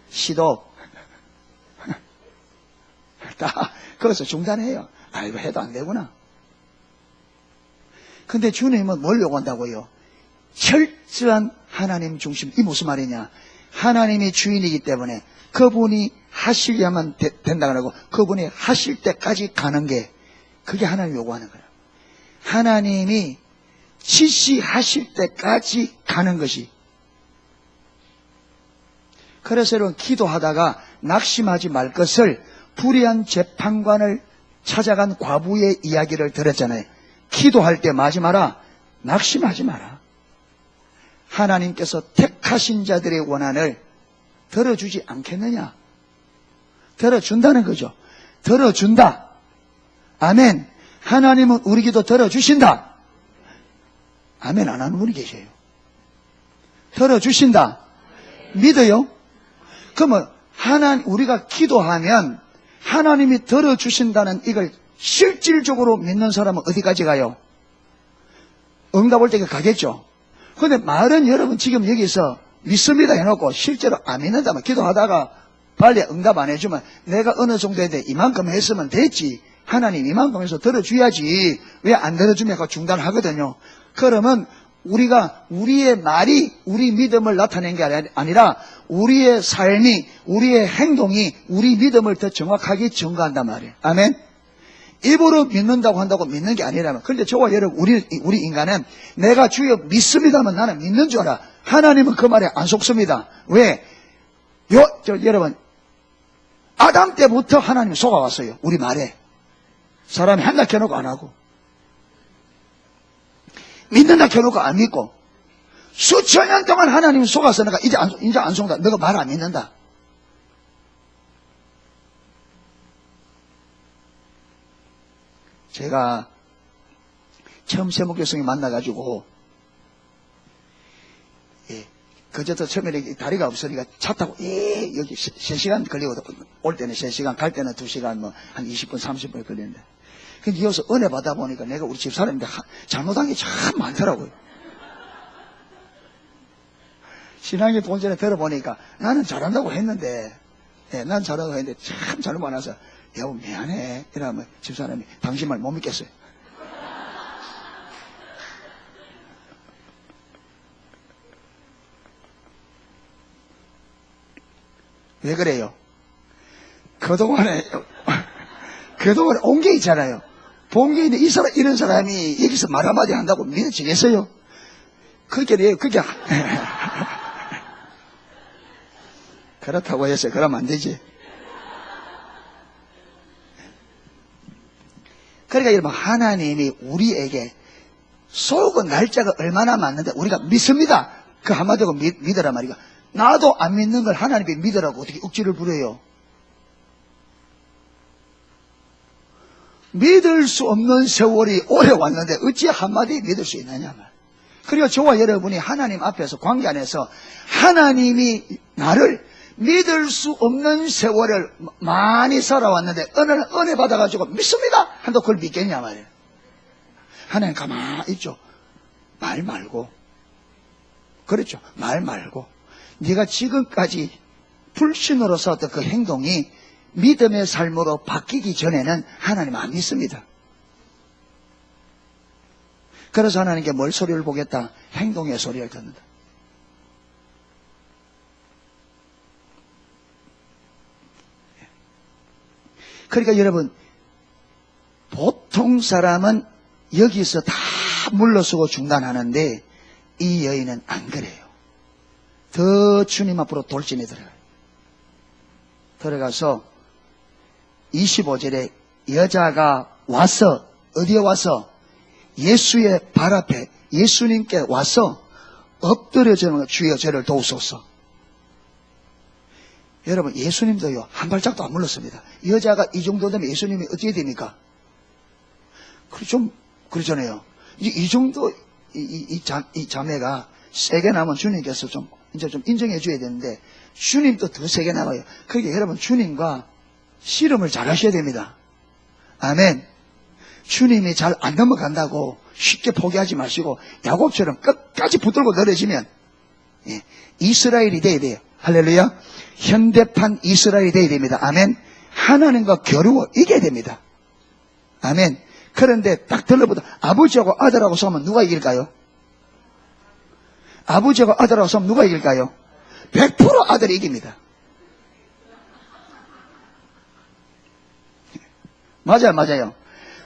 시도. 다, 거기서 중단해요. 이거 해도 안 되구나. 근데 주님은 뭘 요구한다고요? 철저한 하나님 중심. 이 무슨 말이냐? 하나님이 주인이기 때문에 그분이 하시려면 된다고 하고 그분이 하실 때까지 가는 게 그게 하나님 요구하는 거예요. 하나님이 지시하실 때까지 가는 것이. 그래서 여러분 기도하다가 낙심하지 말 것을 불의한 재판관을 찾아간 과부의 이야기를 들었잖아요. 기도할 때 마지 마라. 낙심하지 마라. 하나님께서 택하신 자들의 원한을 들어주지 않겠느냐? 들어준다는 거죠. 들어준다. 아멘. 하나님은 우리 기도 들어주신다. 아멘 안 하는 분이 계세요. 들어주신다. 믿어요? 그러면 우리가 기도하면 하나님이 들어주신다는 이걸 실질적으로 믿는 사람은 어디까지 가요? 응답 올 때가 가겠죠. 그런데 말은 여러분 지금 여기서 믿습니다 해놓고 실제로 안 믿는다면 기도하다가 빨리 응답 안 해주면 내가 어느 정도 했는데 이만큼 했으면 됐지. 하나님 이만큼 해서 들어줘야지. 왜 안 들어주면 중단하거든요. 그러면 우리가 우리의 말이 우리 믿음을 나타낸 게 아니라 우리의 삶이 우리의 행동이 우리 믿음을 더 정확하게 증거한단 말이에요. 아멘. 입으로 믿는다고 한다고 믿는 게 아니라면. 그런데 저와 여러분 우리 인간은 내가 주여 믿습니다면 나는 믿는 줄 알아. 하나님은 그 말에 안 속습니다. 왜? 여러분 아담 때부터 하나님이 속아왔어요. 우리 말에. 사람이 한다 켜놓고 안 하고 믿는다 켜놓고 안 믿고 수천 년 동안 하나님이 속아서 내가 이제 안 속는다. 너가 말 안 믿는다. 제가 처음 세목교성이 만나가지고 그저도 처음에 다리가 없으니까 차 타고 여기 3시간 걸리거든. 올 때는 3시간 갈 때는 2시간 한 20분 30분 걸리는데 근데 여기서 은혜 받아 보니까 내가 우리 집 사람인데 잘못한 게 참 많더라고요. 신앙의 본전에 들어보니까 나는 잘한다고 했는데 난 잘한다고 했는데 참 잘못 많아서 여보 미안해 이러면 집사람이 당신 말 못 믿겠어요. 왜 그래요? 그동안에 온 게 있잖아요. 본 게 있는데 이런 사람이 여기서 말 한마디 한다고 믿어지겠어요? 그게 그렇다고 해서 그러면 안 되지. 그러니까 여러분 하나님이 우리에게 속은 날짜가 얼마나 맞는데 우리가 믿습니다. 그 한마디로 믿으라 말이야. 나도 안 믿는 걸 하나님이 믿으라고 어떻게 억지를 부려요? 믿을 수 없는 세월이 오래 왔는데 어찌 한마디 믿을 수 있느냐 말. 그리고 저와 여러분이 하나님 앞에서 관계 안에서 하나님이 나를 믿을 수 없는 세월을 많이 살아왔는데 어느 날 은혜 받아가지고 믿습니다 한다 그걸 믿겠냐 말이에요. 하나님 가만히 있죠. 말 말고. 그렇죠. 말 말고. 네가 지금까지 불신으로 살았던 그 행동이 믿음의 삶으로 바뀌기 전에는 하나님 안 믿습니다. 그래서 하나님께 뭘 소리를 보겠다? 행동의 소리를 듣는다. 그러니까 여러분 보통 사람은 여기서 다 물러서고 중단하는데 이 여인은 안 그래요. 더 주님 앞으로 돌진해 들어가서 25절에 여자가 와서 어디에 와서 예수의 발 앞에 예수님께 와서 엎드려지는 주여 저를 도우소서. 여러분 예수님도요 한 발짝도 안 물렀습니다. 여자가 이 정도 되면 예수님이 어떻게 됩니까? 좀 그러잖아요. 이 정도 이 자매가 세게 나면 주님께서 이제 좀 인정해 줘야 되는데 주님도 더 세게 나와요. 그러니까 여러분 주님과 씨름을 잘 하셔야 됩니다. 아멘. 주님이 잘 안 넘어간다고 쉽게 포기하지 마시고 야곱처럼 끝까지 붙들고 늘어지면 이스라엘이 돼야 돼요. 할렐루야. 현대판 이스라엘이 돼야 됩니다. 아멘. 하나님과 겨루어 이겨야 됩니다. 아멘. 그런데 딱 들러보다 아버지하고 아들하고 싸우면 누가 이길까요? 아버지하고 아들하고 싸우면 누가 이길까요? 100% 아들이 이깁니다. 맞아요.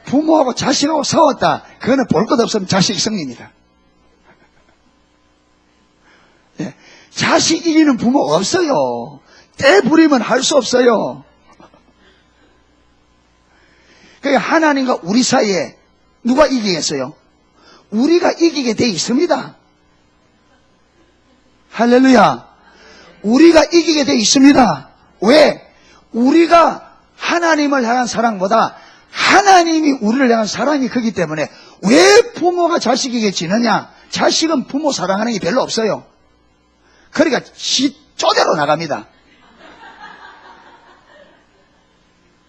부모하고 자식하고 싸웠다. 그거는 볼 것 없으면 자식 승리입니다. 자식 이기는 부모 없어요. 때 부리면 할 수 없어요. 그러니까 하나님과 우리 사이에 누가 이기겠어요? 우리가 이기게 돼 있습니다. 할렐루야. 우리가 이기게 돼 있습니다. 왜? 우리가 하나님을 향한 사랑보다 하나님이 우리를 향한 사랑이 크기 때문에 왜 부모가 자식에게 지느냐? 자식은 부모 사랑하는 게 별로 없어요. 그러니까 지 쪼대로 나갑니다.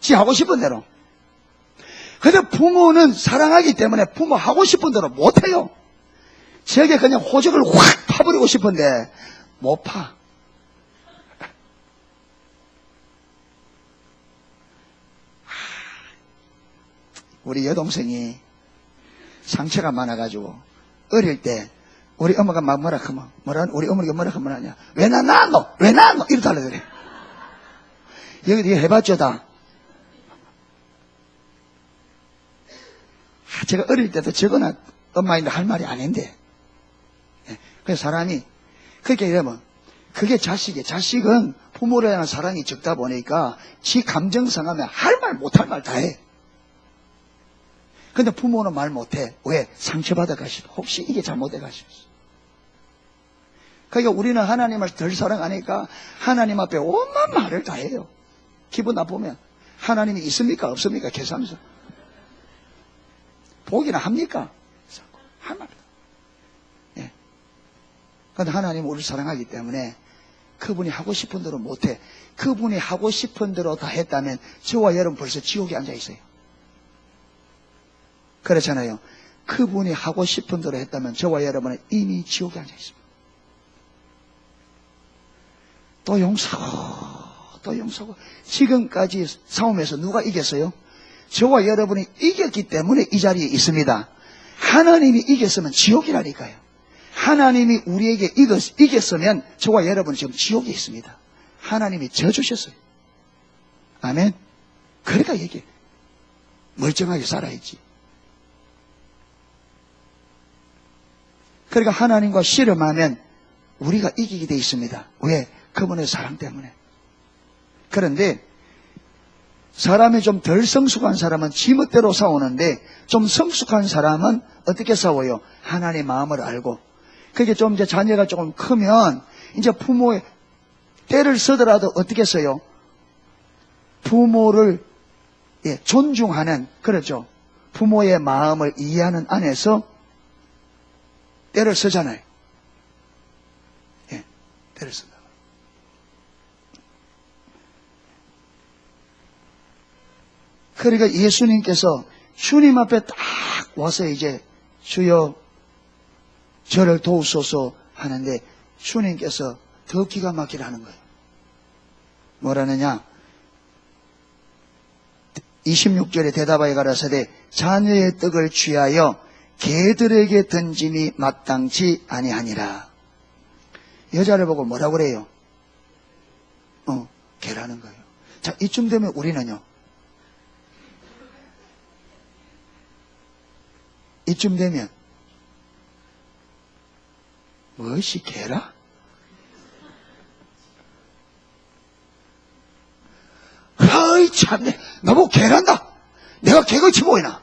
지 하고 싶은 대로. 근데 부모는 사랑하기 때문에 부모 하고 싶은 대로 못해요. 저게 그냥 호적을 확 파버리고 싶은데 못 파. 우리 여동생이 상처가 많아가지고 어릴 때 우리 엄마가 막 뭐라 하면 우리 어머니가 뭐라 하면 하냐, 왜 나 낳았노? 왜 낳았노? 이러달라 그래. 여기 해봤죠 다. 제가 어릴 때도 저거나 엄마인데 할 말이 아닌데. 그래서 사람이 그렇게 이러면 그게 자식은 부모를 향한 사랑이 적다 보니까 지 감정 상하면 할 말 못할 말 다 해. 근데 부모는 말 못해. 왜? 상처받아 가시고 혹시 이게 잘못돼 가시면서. 그러니까 우리는 하나님을 덜 사랑하니까 하나님 앞에 온갖 말을 다 해요. 기분 나쁘면 하나님이 있습니까 없습니까 계산하면서 보기나 합니까? 할 말이다. 예. 그런데 하나님은 우리를 사랑하기 때문에 그분이 하고 싶은 대로 못해. 그분이 하고 싶은 대로 다 했다면 저와 여러분 벌써 지옥에 앉아 있어요. 그렇잖아요. 그분이 하고 싶은 대로 했다면 저와 여러분은 이미 지옥에 앉아 있습니다. 또 용서하고 지금까지 싸움에서 누가 이겼어요? 저와 여러분이 이겼기 때문에 이 자리에 있습니다. 하나님이 이겼으면 지옥이라니까요. 하나님이 우리에게 이겼으면 저와 여러분은 지금 지옥에 있습니다. 하나님이 져주셨어요. 아멘. 그러니까 얘기해. 멀쩡하게 살아야지. 그러니까 하나님과 씨름하면 우리가 이기게 돼 있습니다. 왜? 그분의 사랑 때문에. 그런데 사람이 좀 덜 성숙한 사람은 지멋대로 싸우는데 좀 성숙한 사람은 어떻게 싸워요? 하나님의 마음을 알고. 그게 좀 이제 자녀가 조금 크면 이제 부모의 때를 쓰더라도 어떻게 써요? 부모를 존중하는, 그렇죠? 부모의 마음을 이해하는 안에서 때를 쓰잖아요. 때를 쓴다. 그러니까 예수님께서 주님 앞에 딱 와서 이제 주여 저를 도우소서 하는데 주님께서 더 기가 막히게 하는 거예요. 뭐라느냐? 26절에 대답하여 가라사대 자녀의 떡을 취하여 개들에게 던짐이 마땅치 아니하니라. 여자를 보고 뭐라고 그래요? 개라는 거예요. 자, 이쯤 되면 우리는요. 이쯤 되면 무엇이 개라? 아이 참네, 나보고 개란다. 내가 개같이 보이나?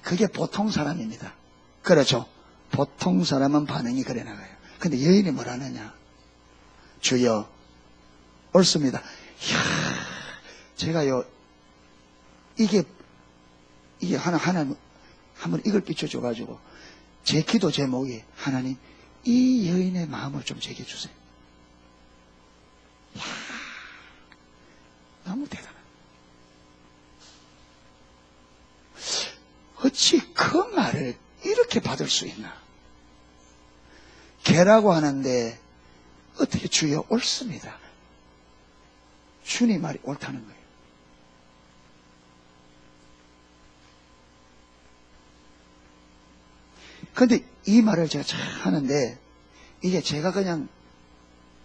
그게 보통 사람입니다. 그렇죠? 보통 사람은 반응이 그래 나가요. 근데 여인이 뭐라느냐? 주여, 옳습니다. 이야, 제가요, 이게 하나님, 한번 이걸 비춰줘가지고, 제 기도 제목이, 하나님, 이 여인의 마음을 좀 제게 주세요. 이야, 너무 대단하다. 어찌 그 말을 이렇게 받을 수 있나? 개라고 하는데 어떻게 주여 옳습니다. 주님 말이 옳다는 거예요. 그런데 이 말을 제가 잘 하는데 이게 제가 그냥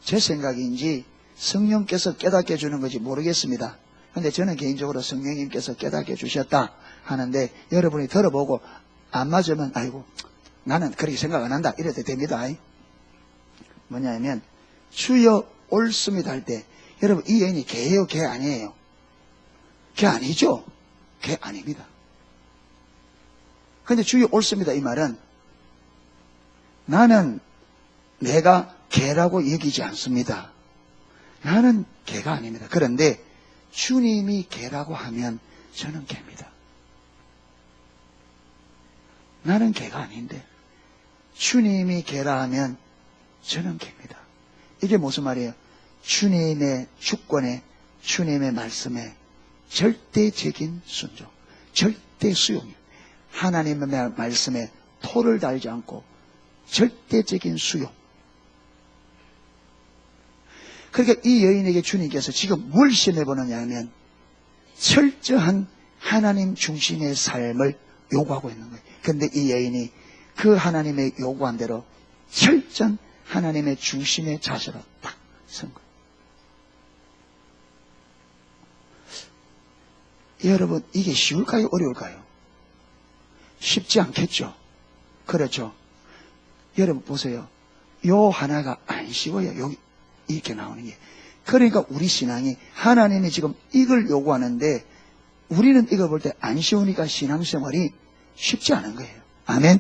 제 생각인지 성령께서 깨닫게 해주는 건지 모르겠습니다. 그런데 저는 개인적으로 성령님께서 깨닫게 해주셨다 하는데 여러분이 들어보고 안 맞으면 아이고 나는 그렇게 생각 안 한다 이래도 됩니다. 뭐냐면 주여 옳습니다 할 때 여러분 이 여인이 개예요 개 아니에요? 개 아니죠? 개 아닙니다. 그런데 주여 옳습니다 이 말은 나는 내가 개라고 여기지 않습니다. 나는 개가 아닙니다. 그런데 주님이 개라고 하면 저는 개입니다. 나는 개가 아닌데 주님이 개라 하면 저는 개입니다. 이게 무슨 말이에요? 주님의 주권에 주님의 말씀에 절대적인 순종, 절대 수용이에요. 하나님의 말씀에 토를 달지 않고 절대적인 수용. 그러니까 이 여인에게 주님께서 지금 뭘 시험해보느냐 하면 철저한 하나님 중심의 삶을 요구하고 있는 거예요. 그런데 이 여인이 그 하나님의 요구한 대로 철저한 하나님의 중심의 자세로 딱 선 거예요. 여러분 이게 쉬울까요? 어려울까요? 쉽지 않겠죠? 그렇죠? 여러분 보세요. 요 하나가 안 쉬워요. 여기 이렇게 나오는 게. 그러니까 우리 신앙이 하나님이 지금 이걸 요구하는데 우리는 이걸 볼 때 안 쉬우니까 신앙생활이 쉽지 않은 거예요. 아멘?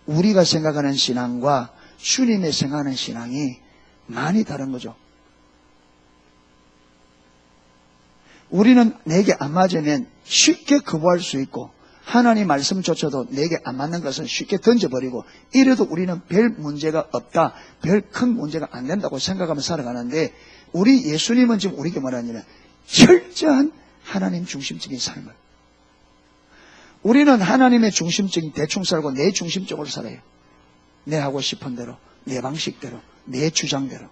우리가 생각하는 신앙과 주님의 생각하는 신앙이 많이 다른 거죠. 우리는 내게 안 맞으면 쉽게 거부할 수 있고 하나님 말씀조차도 내게 안 맞는 것은 쉽게 던져버리고 이래도 우리는 별 문제가 없다, 별 큰 문제가 안 된다고 생각하며 살아가는데 우리 예수님은 지금 우리에게 뭐라냐면 철저한 하나님 중심적인 삶을 우리는 하나님의 중심적인 대충 살고 내 중심적으로 살아요. 내 하고 싶은 대로, 내 방식대로, 내 주장대로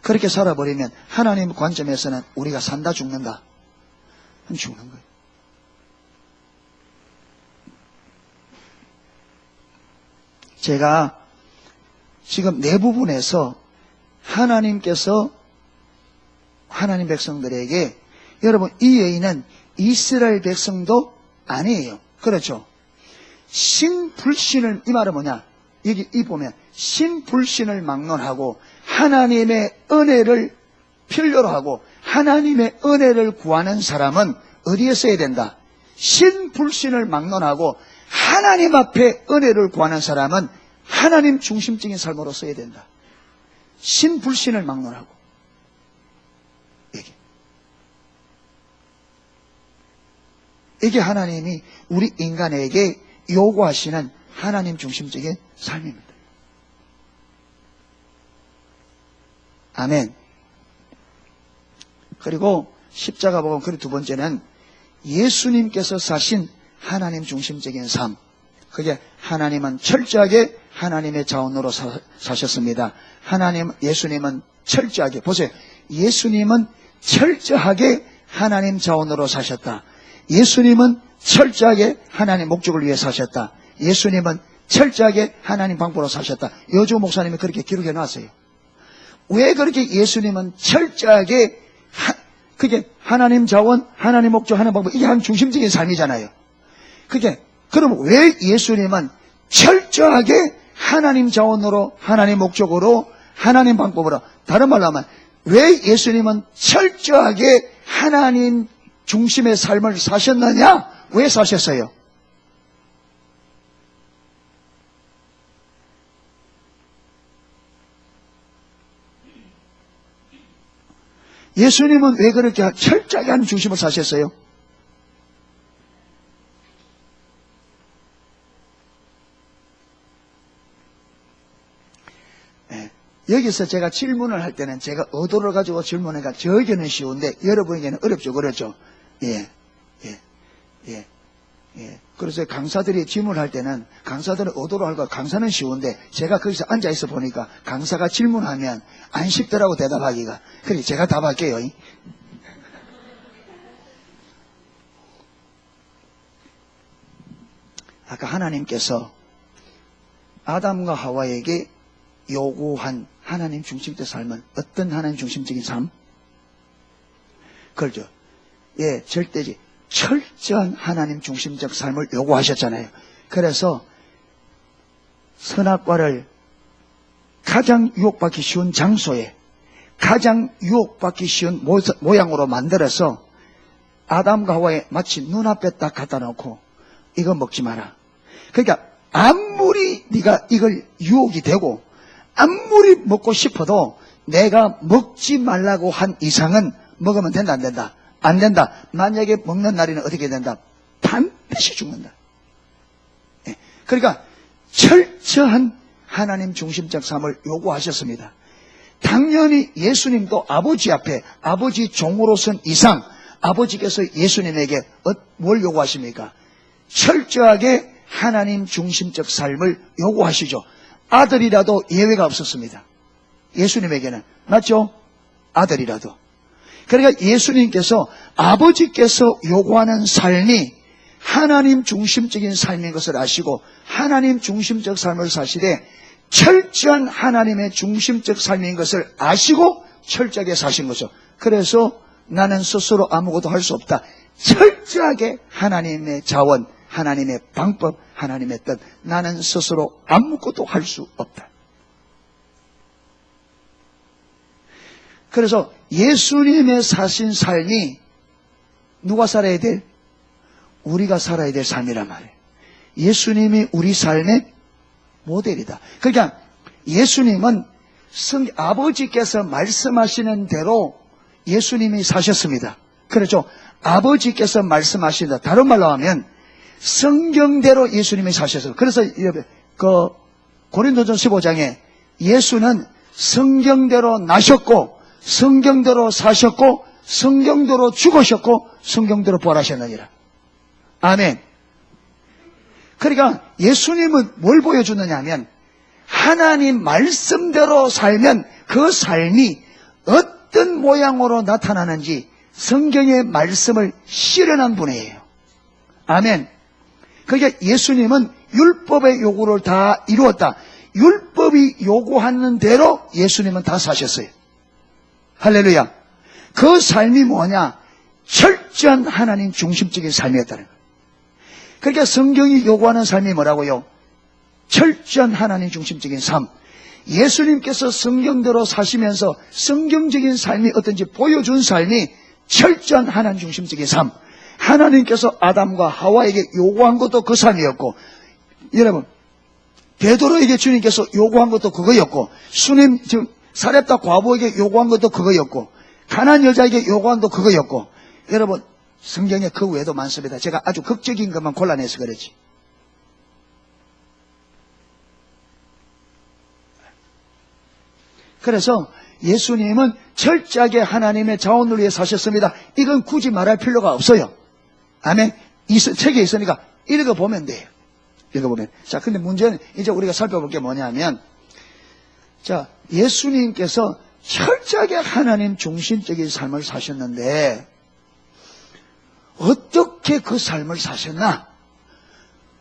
그렇게 살아버리면 하나님 관점에서는 우리가 산다 죽는다 죽는 거예요. 제가 지금 네 부분에서 하나님께서 하나님 백성들에게 여러분 이 여인은 이스라엘 백성도 아니에요. 그렇죠? 신불신을 이 말은 뭐냐? 여기 이 보면 신불신을 막론하고 하나님의 은혜를 필요로 하고 하나님의 은혜를 구하는 사람은 어디에 써야 된다? 신불신을 막론하고 하나님 앞에 은혜를 구하는 사람은 하나님 중심적인 삶으로 써야 된다. 신불신을 막론하고 이게 하나님이 우리 인간에게 요구하시는 하나님 중심적인 삶입니다. 아멘. 그리고 십자가 보면 그 두 번째는 예수님께서 사신 하나님 중심적인 삶. 그게 하나님은 철저하게 하나님의 자원으로 사셨습니다. 예수님은 철저하게, 보세요. 예수님은 철저하게 하나님 자원으로 사셨다. 예수님은 철저하게 하나님 목적을 위해 사셨다. 예수님은 철저하게 하나님 방법으로 사셨다. 여주 목사님이 그렇게 기록해 놨어요. 왜 그렇게 예수님은 철저하게 그게 하나님 자원, 하나님 목적, 하나님 방법 이게 한 중심적인 삶이잖아요. 그럼 왜 예수님은 철저하게 하나님 자원으로, 하나님 목적으로, 하나님 방법으로, 다른 말로 하면 왜 예수님은 철저하게 하나님 중심의 삶을 사셨느냐? 왜 사셨어요? 예수님은 왜 그렇게 철저하게 하는 중심을 사셨어요? 네, 여기서 제가 질문을 할 때는 제가 의도를 가지고 질문하니까 저에게는 쉬운데 여러분에게는 어렵죠. 그렇죠? 예, 예, 예, 예. 그래서 강사들이 질문할 때는 강사들은 의도로 할까 강사는 쉬운데 제가 거기서 앉아있어 보니까 강사가 질문하면 안 쉽더라고 대답하기가. 그래 제가 답할게요. 아까 하나님께서 아담과 하와에게 요구한 하나님 중심적 삶은 어떤 하나님 중심적인 삶? 그렇죠. 예, 절대지. 철저한 하나님 중심적 삶을 요구하셨잖아요. 그래서 선악과를 가장 유혹받기 쉬운 장소에 가장 유혹받기 쉬운 모양으로 만들어서 아담과 하와에 마치 눈앞에 딱 갖다 놓고 이거 먹지 마라. 그러니까 아무리 네가 이걸 유혹이 되고 아무리 먹고 싶어도 내가 먹지 말라고 한 이상은 먹으면 된다 안 된다? 안 된다. 만약에 먹는 날에는 어떻게 된다? 반드시 죽는다. 예. 그러니까 철저한 하나님 중심적 삶을 요구하셨습니다. 당연히 예수님도 아버지 앞에 아버지 종으로선 이상 아버지께서 예수님에게 뭘 요구하십니까? 철저하게 하나님 중심적 삶을 요구하시죠. 아들이라도 예외가 없었습니다. 예수님에게는. 맞죠? 아들이라도. 그러니까 예수님께서 아버지께서 요구하는 삶이 하나님 중심적인 삶인 것을 아시고 하나님 중심적 삶을 사시되 철저한 하나님의 중심적 삶인 것을 아시고 철저하게 사신 거죠. 그래서 나는 스스로 아무것도 할 수 없다. 철저하게 하나님의 자원, 하나님의 방법, 하나님의 뜻, 나는 스스로 아무것도 할 수 없다. 그래서 예수님의 사신 삶이 누가 살아야 될? 우리가 살아야 될 삶이란 말이에요. 예수님이 우리 삶의 모델이다. 그러니까 예수님은 아버지께서 말씀하시는 대로 예수님이 사셨습니다. 그렇죠? 아버지께서 말씀하신다. 다른 말로 하면 성경대로 예수님이 사셨어요. 그래서 고린도전 15장에 예수는 성경대로 나셨고 성경대로 사셨고 성경대로 죽으셨고 성경대로 부활하셨느니라. 아멘. 그러니까 예수님은 뭘 보여주느냐 하면 하나님 말씀대로 살면 그 삶이 어떤 모양으로 나타나는지 성경의 말씀을 실현한 분이에요. 아멘. 그러니까 예수님은 율법의 요구를 다 이루었다. 율법이 요구하는 대로 예수님은 다 사셨어요. 할렐루야. 그 삶이 뭐냐? 철저한 하나님 중심적인 삶이었다는 거예요. 그러니까 성경이 요구하는 삶이 뭐라고요? 철저한 하나님 중심적인 삶. 예수님께서 성경대로 사시면서 성경적인 삶이 어떤지 보여준 삶이 철저한 하나님 중심적인 삶. 하나님께서 아담과 하와에게 요구한 것도 그 삶이었고, 여러분 베드로에게 주님께서 요구한 것도 그거였고, 사렙다 과부에게 요구한 것도 그거였고, 가나안 여자에게 요구한 것도 그거였고, 여러분 성경에 그 외에도 많습니다. 제가 아주 극적인 것만 골라내서 그러지. 그래서 예수님은 철저하게 하나님의 자원을 위해 사셨습니다. 이건 굳이 말할 필요가 없어요. 아멘. 이 책에 있으니까 읽어보면 돼요. 읽어보면. 자, 근데 문제는 이제 우리가 살펴볼 게 뭐냐면, 자, 예수님께서 철저하게 하나님 중심적인 삶을 사셨는데 어떻게 그 삶을 사셨나?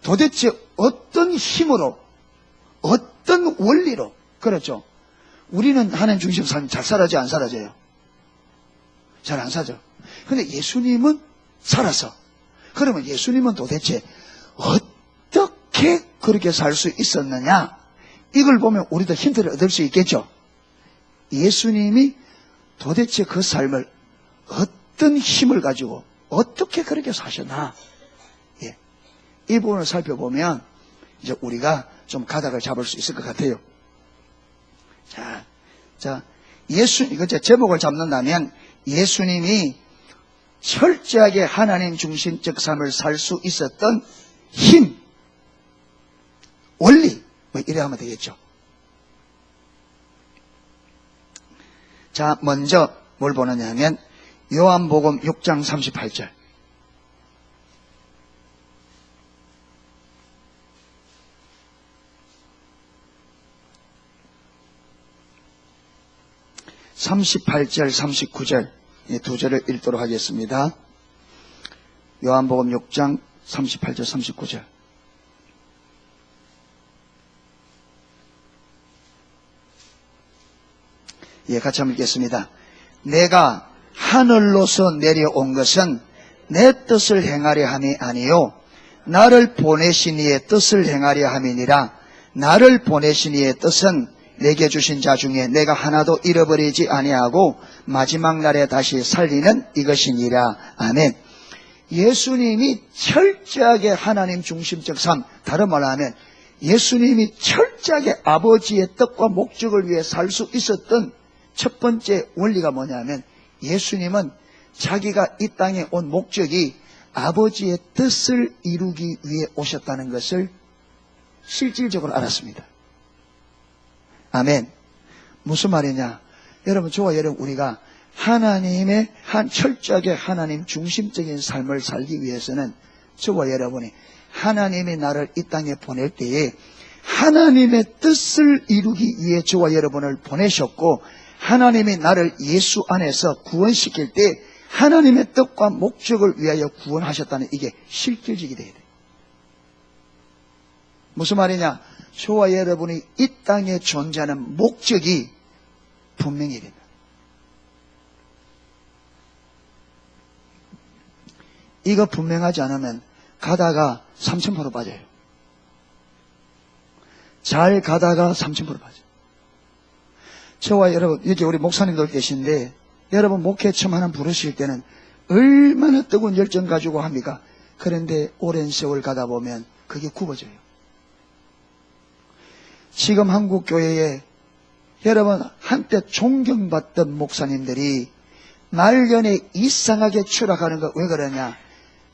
도대체 어떤 힘으로, 어떤 원리로? 그렇죠. 우리는 하나님 중심 삶 잘 살아져요, 안 살아져요? 잘 안 살죠. 근데 예수님은 살았어. 그러면 예수님은 도대체 어떻게 그렇게 살 수 있었느냐? 이걸 보면 우리도 힌트를 얻을 수 있겠죠. 예수님이 도대체 그 삶을 어떤 힘을 가지고 어떻게 그렇게 사셨나? 예. 이 부분을 살펴보면 이제 우리가 좀 가닥을 잡을 수 있을 것 같아요. 자, 이거 제목을 잡는다면 예수님이 철저하게 하나님 중심적 삶을 살 수 있었던 힘, 원리, 뭐 이래 하면 되겠죠. 자, 먼저 뭘 보느냐 하면 요한복음 6장 38절. (38절) (39절) 이 두 절을 읽도록 하겠습니다. 요한복음 6장 38절 39절. 예, 같이 한번 읽겠습니다. 내가 하늘로서 내려온 것은 내 뜻을 행하려 함이 아니요 나를 보내신 이의 뜻을 행하려 함이니라. 나를 보내신 이의 뜻은 내게 주신 자 중에 내가 하나도 잃어버리지 아니하고 마지막 날에 다시 살리는 이것이니라. 아멘. 예수님이 철저하게 하나님 중심적 삶, 다른 말로 하면 예수님이 철저하게 아버지의 뜻과 목적을 위해 살 수 있었던 첫 번째 원리가 뭐냐면 예수님은 자기가 이 땅에 온 목적이 아버지의 뜻을 이루기 위해 오셨다는 것을 실질적으로 알았습니다. 아멘. 무슨 말이냐? 여러분, 저와 여러분 우리가 하나님의 철저하게 하나님 중심적인 삶을 살기 위해서는 저와 여러분이 하나님이 나를 이 땅에 보낼 때에 하나님의 뜻을 이루기 위해 저와 여러분을 보내셨고 하나님이 나를 예수 안에서 구원시킬 때 하나님의 뜻과 목적을 위하여 구원하셨다는 이게 실질적이 돼야 돼요. 무슨 말이냐? 저와 여러분이 이 땅에 존재하는 목적이 분명히 됩니다. 이거 분명하지 않으면 가다가 삼천포로 빠져요. 잘 가다가 삼천포로 빠져요. 저와 여러분, 여기 우리 목사님들 계신데 여러분 목회 처음 하나 부르실 때는 얼마나 뜨거운 열정 가지고 합니까? 그런데 오랜 세월 가다 보면 그게 굽어져요. 지금 한국 교회에 여러분 한때 존경받던 목사님들이 말년에 이상하게 추락하는 거 왜 그러냐?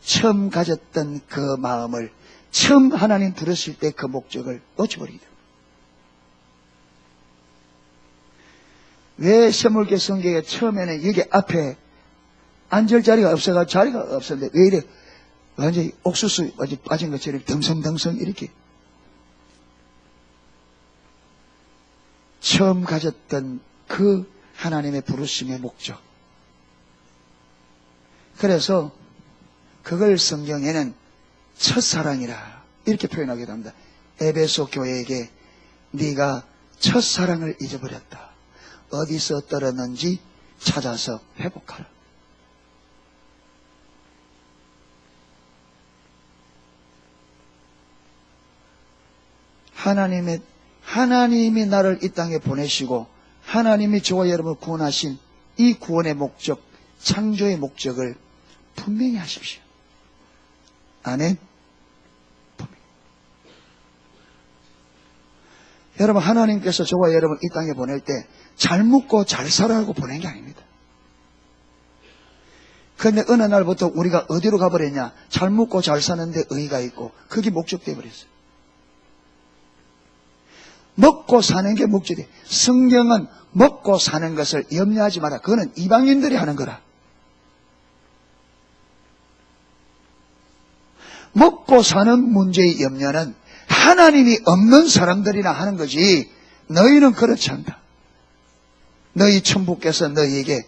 처음 가졌던 그 마음을, 처음 하나님 부르실 때 그 목적을 놓쳐버리게 됩니다. 왜 세물계 성경에 처음에는 여기 앞에 앉을 자리가 없어가 자리가 없었는데 왜 이래 완전히 옥수수 빠진 것처럼 덩성덩성 이렇게 처음 가졌던 그 하나님의 부르심의 목적. 그래서 그걸 성경에는 첫사랑이라 이렇게 표현하기도 합니다. 에베소 교회에게 네가 첫사랑을 잊어버렸다. 어디서 떨었는지 찾아서 회복하라. 하나님이 나를 이 땅에 보내시고 하나님이 저와 여러분을 구원하신 이 구원의 목적, 창조의 목적을 분명히 하십시오. 아멘. 분명히. 여러분, 하나님께서 저와 여러분 이 땅에 보낼 때 잘 먹고 잘 살아라고 보낸 게 아닙니다. 그런데 어느 날부터 우리가 어디로 가버렸냐? 잘 먹고 잘 사는데 의의가 있고 그게 목적돼 버렸어요. 먹고 사는 게 목적이에요. 성경은 먹고 사는 것을 염려하지 마라. 그거는 이방인들이 하는 거라. 먹고 사는 문제의 염려는 하나님이 없는 사람들이나 하는 거지 너희는 그렇지 않다. 너희 천부께서 너희에게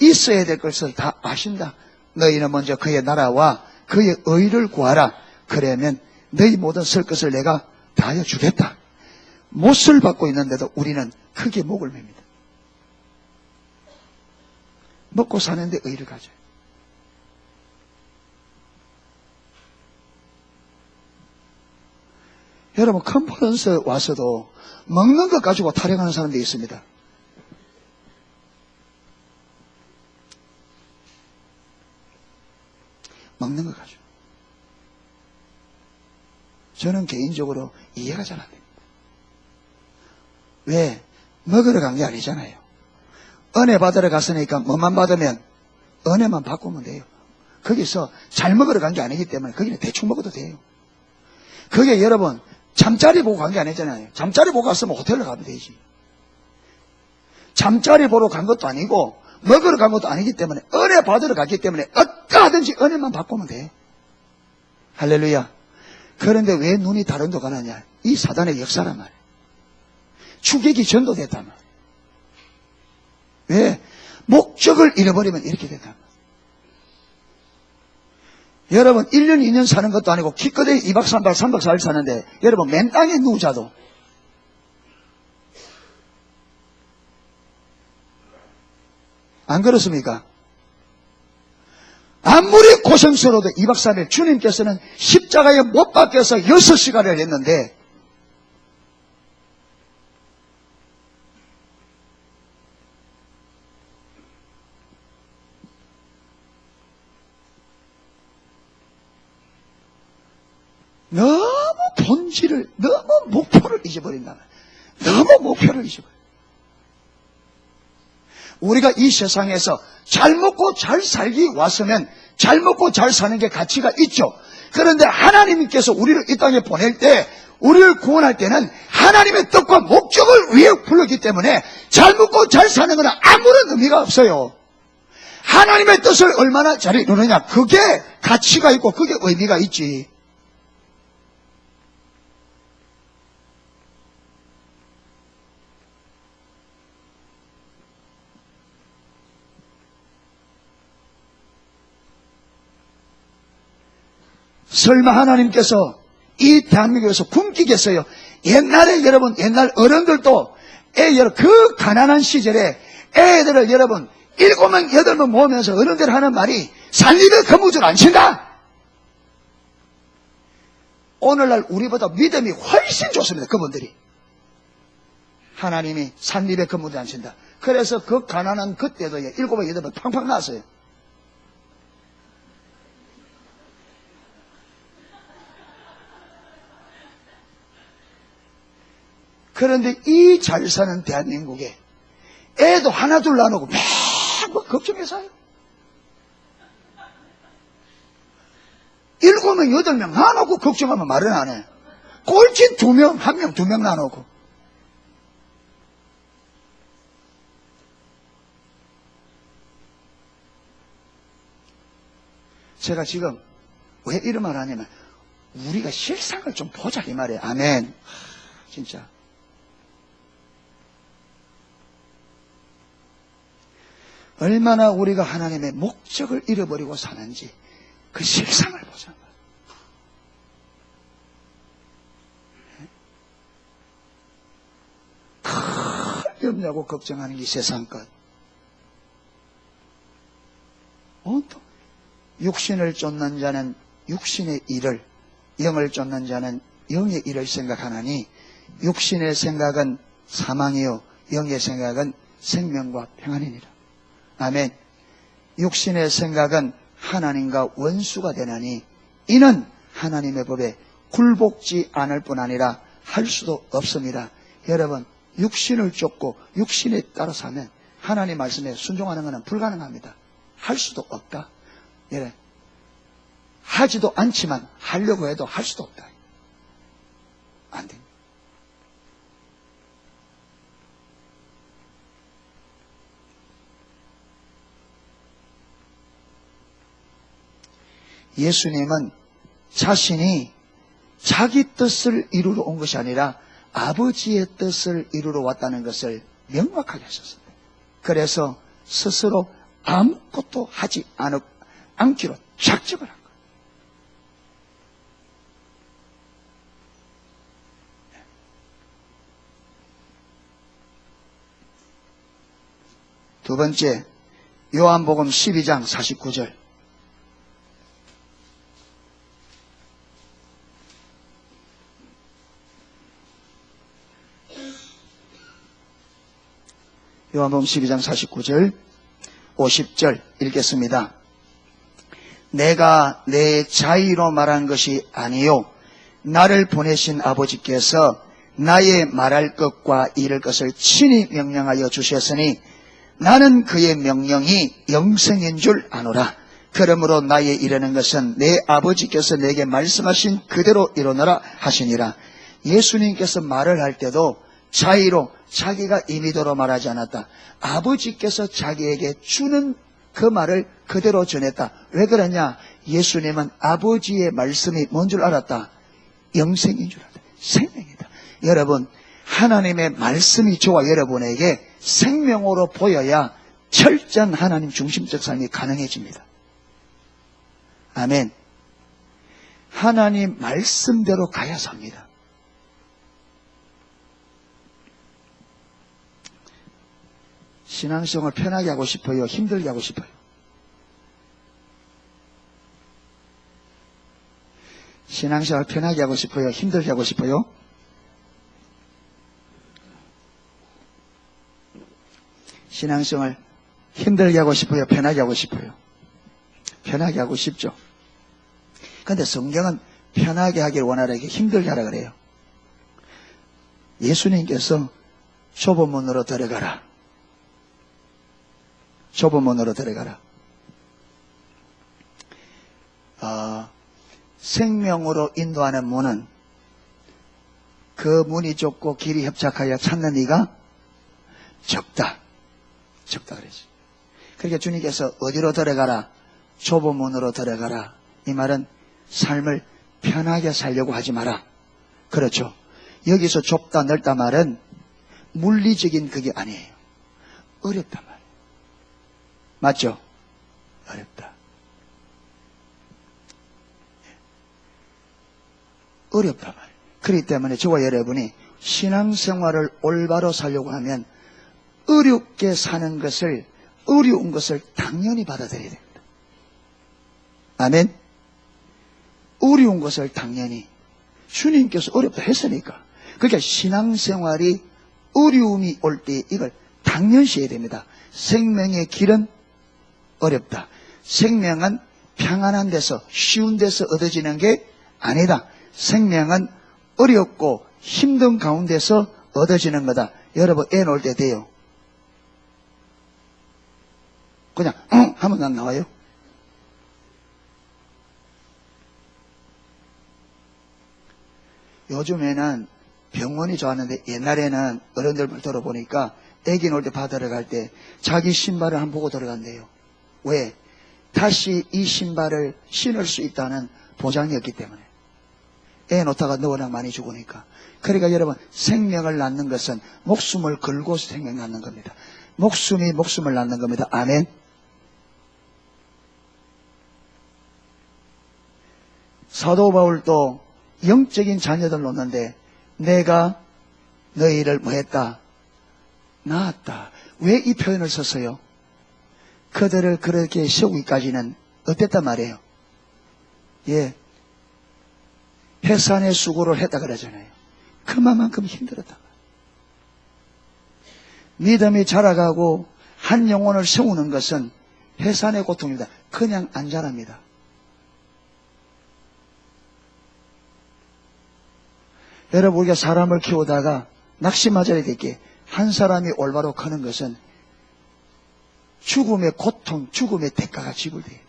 있어야 될 것을 다 아신다. 너희는 먼저 그의 나라와 그의 의를 구하라. 그러면 너희 모든 쓸 것을 내가 다하여 주겠다. 못을 받고 있는데도 우리는 크게 목을 맵니다. 먹고 사는데 의를 가져요. 여러분, 컨퍼런스 와서도 먹는 것 가지고 타령하는 사람들이 있습니다. 먹는 것 가지고. 저는 개인적으로 이해가 잘 안 됩니다. 왜? 먹으러 간 게 아니잖아요. 은혜 받으러 갔으니까 뭐만 받으면 은혜만 바꾸면 돼요. 거기서 잘 먹으러 간 게 아니기 때문에 거기는 대충 먹어도 돼요. 그게 여러분 잠자리 보고 간 게 아니잖아요. 잠자리 보고 갔으면 호텔로 가면 되지. 잠자리 보러 간 것도 아니고 먹으러 간 것도 아니기 때문에 은혜 받으러 갔기 때문에 어떠하든지 은혜만 받고면 돼. 할렐루야. 그런데 왜 눈이 다른 데 가느냐? 이 사단의 역사란 말이야. 추격이 전도됐단 말이야. 왜? 목적을 잃어버리면 이렇게 된단 말이야. 여러분 1년 2년 사는 것도 아니고 기껏해 2박 3박 3박 4일 사는데 여러분 맨 땅에 누우자도 안 그렇습니까? 아무리 고생스러워도 2박 3일 주님께서는 십자가에 못 박혀서 6시간을 했는데 너무 본질을, 너무 목표를 잊어버린다. 너무 목표를 잊어버려. 우리가 이 세상에서 잘 먹고 잘 살기 왔으면 잘 먹고 잘 사는 게 가치가 있죠. 그런데 하나님께서 우리를 이 땅에 보낼 때, 우리를 구원할 때는 하나님의 뜻과 목적을 위해 불렀기 때문에 잘 먹고 잘 사는 건 아무런 의미가 없어요. 하나님의 뜻을 얼마나 잘 이루느냐, 그게 가치가 있고 그게 의미가 있지. 설마 하나님께서 이 대한민국에서 굶기겠어요? 옛날에 여러분, 옛날 어른들도 그 가난한 시절에 애들을 여러분 7명, 8명 모으면서 어른들 하는 말이 산입에 거무줄 안 친다. 오늘날 우리보다 믿음이 훨씬 좋습니다. 그분들이. 하나님이 산입에 거무줄 안 친다. 그래서 그 가난한 그때도 7명, 8명 팡팡 나왔어요. 그런데 이 잘 사는 대한민국에 애도 하나 둘 안 오고 매번 걱정해서 해요. 7명, 8명 안 오고 걱정하면 말은 안 해. 꼴찌 2명, 1명, 2명 안 오고. 제가 지금 왜 이런 말 하냐면 우리가 실상을 좀 보자 이 말이에요. 아멘. 진짜. 얼마나 우리가 하나님의 목적을 잃어버리고 사는지 그 실상을 보자. 틀림없냐고 걱정하는 이 세상 것. 또 육신을 쫓는 자는 육신의 일을, 영을 쫓는 자는 영의 일을 생각하나니 육신의 생각은 사망이요 영의 생각은 생명과 평안이니라. 아멘. 육신의 생각은 하나님과 원수가 되나니 이는 하나님의 법에 굴복지 않을 뿐 아니라 할 수도 없습니다. 여러분, 육신을 쫓고 육신에 따라 사면 하나님 말씀에 순종하는 것은 불가능합니다. 할 수도 없다. 예. 하지도 않지만 하려고 해도 할 수도 없다. 안 됩니다. 예수님은 자신이 자기 뜻을 이루러 온 것이 아니라 아버지의 뜻을 이루러 왔다는 것을 명확하게 하셨습니다. 그래서 스스로 아무것도 하지 않기로 작정을 한 거예요. 두 번째, 요한복음 12장 49절. 요한복음 12장 49절, 50절 읽겠습니다. 내가 내 자의로 말한 것이 아니요 나를 보내신 아버지께서 나의 말할 것과 이를 것을 친히 명령하여 주셨으니 나는 그의 명령이 영생인 줄 아노라. 그러므로 나의 이르는 것은 내 아버지께서 내게 말씀하신 그대로 이루노라 하시니라. 예수님께서 말을 할 때도 자의로 자기가 임의도로 말하지 않았다. 아버지께서 자기에게 주는 그 말을 그대로 전했다. 왜 그러냐? 예수님은 아버지의 말씀이 뭔 줄 알았다? 영생인 줄 알았다. 생명이다. 여러분, 하나님의 말씀이 저와 여러분에게 생명으로 보여야 철저한 하나님 중심적 삶이 가능해집니다. 아멘. 하나님 말씀대로 가야 삽니다. 신앙생활 편하게 하고 싶어요? 힘들게 하고 싶어요? 신앙생활 편하게 하고 싶어요? 힘들게 하고 싶어요? 신앙생활 힘들게 하고 싶어요? 편하게 하고 싶어요? 편하게 하고 싶죠. 그런데 성경은 편하게 하기를 원하라게 힘들게 하라 그래요. 예수님께서 좁은 문으로 들어가라. 좁은 문으로 들어가라. 생명으로 인도하는 문은 그 문이 좁고 길이 협착하여 찾는 이가 적다. 적다 그랬지. 그러니까 주님께서 어디로 들어가라? 좁은 문으로 들어가라. 이 말은 삶을 편하게 살려고 하지 마라. 그렇죠. 여기서 좁다 넓다 말은 물리적인 그게 아니에요. 어렵단 말이에요. 맞죠? 어렵다. 어렵단 말이에요. 그렇기 때문에 저와 여러분이 신앙생활을 올바로 살려고 하면 어렵게 사는 것을, 어려운 것을 당연히 받아들여야 됩니다. 아멘? 어려운 것을 당연히. 주님께서 어렵다 했으니까. 그러니까 신앙생활이 어려움이 올 때 이걸 당연시해야 됩니다. 생명의 길은 어렵다. 생명은 평안한 데서, 쉬운 데서 얻어지는 게 아니다. 생명은 어렵고 힘든 가운데서 얻어지는 거다. 여러분, 애 놓을 때 돼요. 그냥 하면 안 나와요. 요즘에는 병원이 좋았는데 옛날에는 어른들 말 들어보니까 애기 놓을 때 받으러 갈 때 자기 신발을 한번 보고 들어간대요. 왜? 다시 이 신발을 신을 수 있다는 보장이 없기 때문에. 애 놓다가 너무나 많이 죽으니까. 그러니까 여러분, 생명을 낳는 것은 목숨을 걸고 생명 낳는 겁니다. 목숨이 목숨을 낳는 겁니다. 아멘. 사도 바울도 영적인 자녀들 놓는데 내가 너희를 뭐했다? 낳았다. 왜 이 표현을 썼어요? 그들을 그렇게 세우기까지는 어땠단 말이에요? 예. 해산의 수고를 했다 그러잖아요. 그만큼 힘들었다. 믿음이 자라가고 한 영혼을 세우는 것은 해산의 고통입니다. 그냥 안 자랍니다. 여러분, 우리가 사람을 키우다가 낙심하자야 될 게, 한 사람이 올바로 크는 것은 죽음의 고통, 죽음의 대가가 지불돼야 돼요.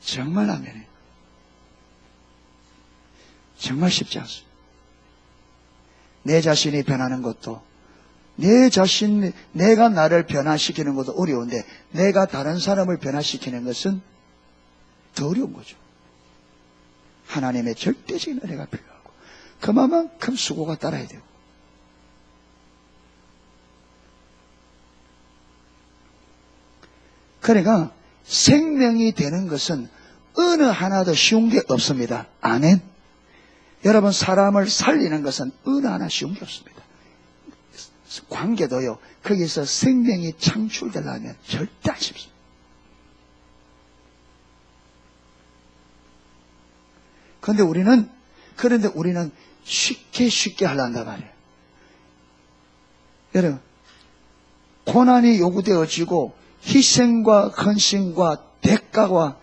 정말 아멘이에요. 정말 쉽지 않습니다. 내 자신이 변하는 것도, 내가 나를 변화시키는 것도 어려운데, 내가 다른 사람을 변화시키는 것은 더 어려운 거죠. 하나님의 절대적인 은혜가 필요하고, 그만큼 수고가 따라야 되고. 그러니까, 생명이 되는 것은 어느 하나도 쉬운 게 없습니다. 아멘. 여러분, 사람을 살리는 것은 어느 하나 쉬운 게 없습니다. 관계도요, 거기서 생명이 창출되려면 절대 안 쉽습니다. 그런데 우리는 쉽게 하려한단 말이에요. 여러분, 고난이 요구되어지고 희생과 헌신과 대가와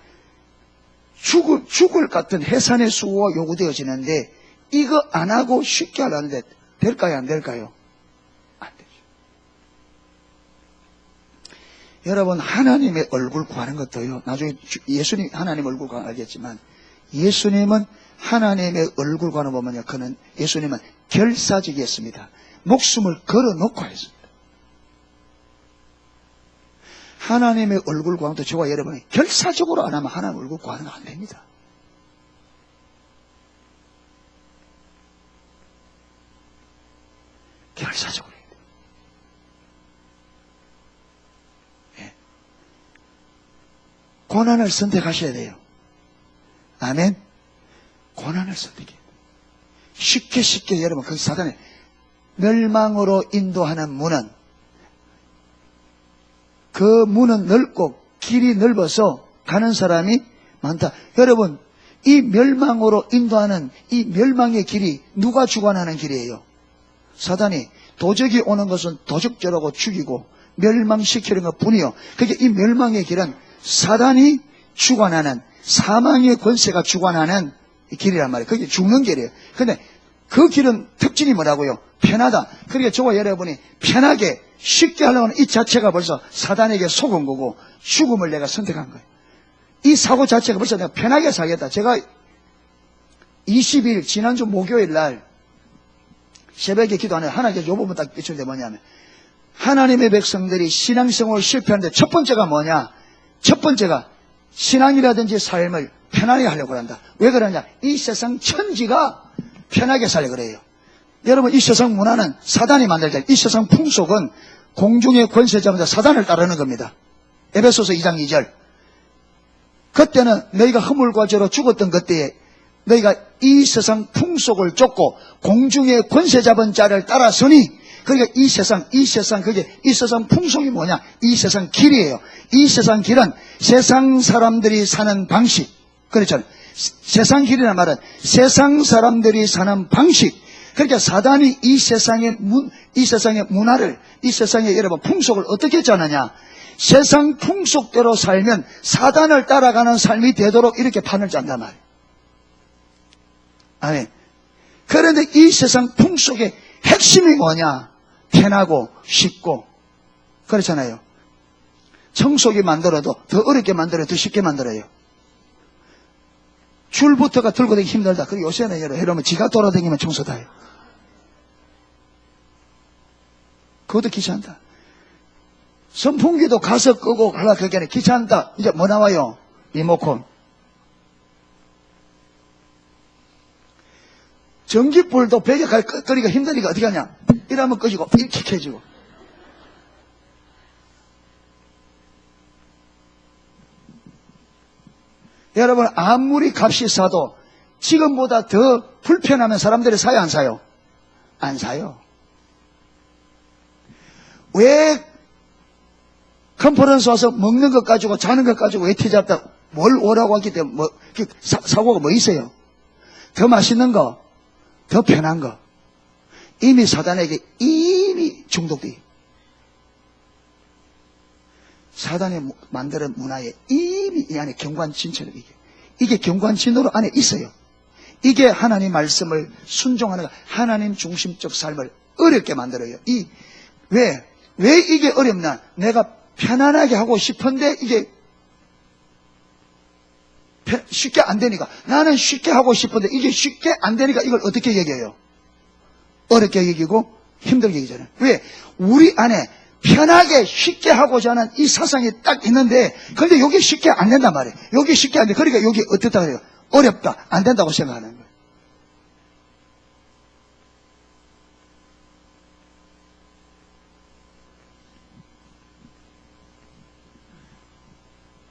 죽을 같은 해산의 수고가 요구되어지는데, 이거 안 하고 쉽게 하려는데 될까요, 안 될까요? 안 되죠. 여러분, 하나님의 얼굴 구하는 것도요, 나중에 예수님 하나님 얼굴 구하는 거 알겠지만, 예수님은 하나님의 얼굴 구하는 거 보면요, 예수님은 결사직이 했습니다. 목숨을 걸어놓고 했습니다. 하나님의 얼굴 구하는 것도 저와 여러분이 결사적으로 안 하면 하나님 얼굴 구하는 거 안 됩니다. 결사적으로 해야 돼요. 예. 고난을 선택하셔야 돼요. 아멘. 고난을 선택해야 돼요. 쉽게 여러분, 그 사단의 멸망으로 인도하는 문은, 그 문은 넓고 길이 넓어서 가는 사람이 많다. 여러분, 이 멸망으로 인도하는 이 멸망의 길이 누가 주관하는 길이에요? 사단이. 도적이 오는 것은 도적질하고 죽이고 멸망시키는 것 뿐이요. 그게 이 멸망의 길은 사단이 주관하는, 사망의 권세가 주관하는 길이란 말이에요. 그게 죽는 길이에요. 근데 그 길은 특징이 뭐라고요? 편하다. 그러니까 저와 여러분이 편하게 쉽게 하려고 하는 이 자체가 벌써 사단에게 속은 거고 죽음을 내가 선택한 거예요. 이 사고 자체가 벌써 내가 편하게 살겠다. 제가 20일 지난주 목요일 날 새벽에 기도하는 하나님께 요 부분 딱 비추는데 뭐냐면, 하나님의 백성들이 신앙생활을 실패하는데 첫 번째가 뭐냐? 첫 번째가 신앙이라든지 삶을 편하게 하려고 한다. 왜 그러냐? 이 세상 천지가 편하게 살려고 그래요. 여러분, 이 세상 문화는 사단이 만들자. 이 세상 풍속은 공중의 권세자마다 사단을 따르는 겁니다. 에베소서 2장 2절. 그때는 너희가 허물과 죄로 죽었던 그때에 너희가 이 세상 풍속을 쫓고 공중의 권세 잡은 자를 따라서니, 그러니까 이 세상, 그게 이 세상 풍속이 뭐냐? 이 세상 길이에요. 이 세상 길은 세상 사람들이 사는 방식. 그렇죠. 세상 길이란 말은 세상 사람들이 사는 방식. 그러니까 사단이 이 세상의 문화를, 이 세상의 여러분 풍속을 어떻게 짜느냐? 세상 풍속대로 살면 사단을 따라가는 삶이 되도록 이렇게 판을 짠단 말이에요. 아멘. 그런데 이 세상 풍속의 핵심이 뭐냐? 편하고 쉽고. 그렇잖아요. 청소기 만들어도 더 어렵게 만들어요. 더 쉽게 만들어요. 줄부터가 들고 다니기 힘들다. 그리고 요새는 여러분 지가 돌아다니면 청소 다 해요. 그것도 귀찮다. 선풍기도 가서 끄고 하려고 그게 아니라 귀찮다. 이제 뭐 나와요? 리모컨. 전기불도 벽에 끄기가 힘드니까 어떻게 하냐? 이러면 꺼지고 이렇게 켜지고. 여러분, 아무리 값이 싸도 지금보다 더 불편하면 사람들이 사요, 안 사요? 안 사요. 왜 컨퍼런스 와서 먹는 것 가지고 자는 것 가지고 왜 티잡다 뭘 오라고 했기 때문에 사고가 뭐 있어요? 더 맛있는 거, 더 편한 거. 이미 사단에게 이미 중독돼. 사단이 만드는 문화에 이미 이 안에 경관진처럼 이게 경관진으로 안에 있어요. 이게 하나님 말씀을 순종하는 거, 하나님 중심적 삶을 어렵게 만들어요. 왜 이게 어렵나? 내가 편안하게 하고 싶은데 이게 쉽게 안 되니까. 나는 쉽게 하고 싶은데 이게 쉽게 안 되니까 이걸 어떻게 여겨요? 어렵게 여기고 힘들게 여기잖아요. 왜? 우리 안에 편하게 쉽게 하고자 하는 이 사상이 딱 있는데, 그런데 여기 쉽게 안 된단 말이에요. 여기 쉽게 안 돼. 그러니까 여기 어떻다 그래요? 어렵다. 안 된다고 생각하는 거예요.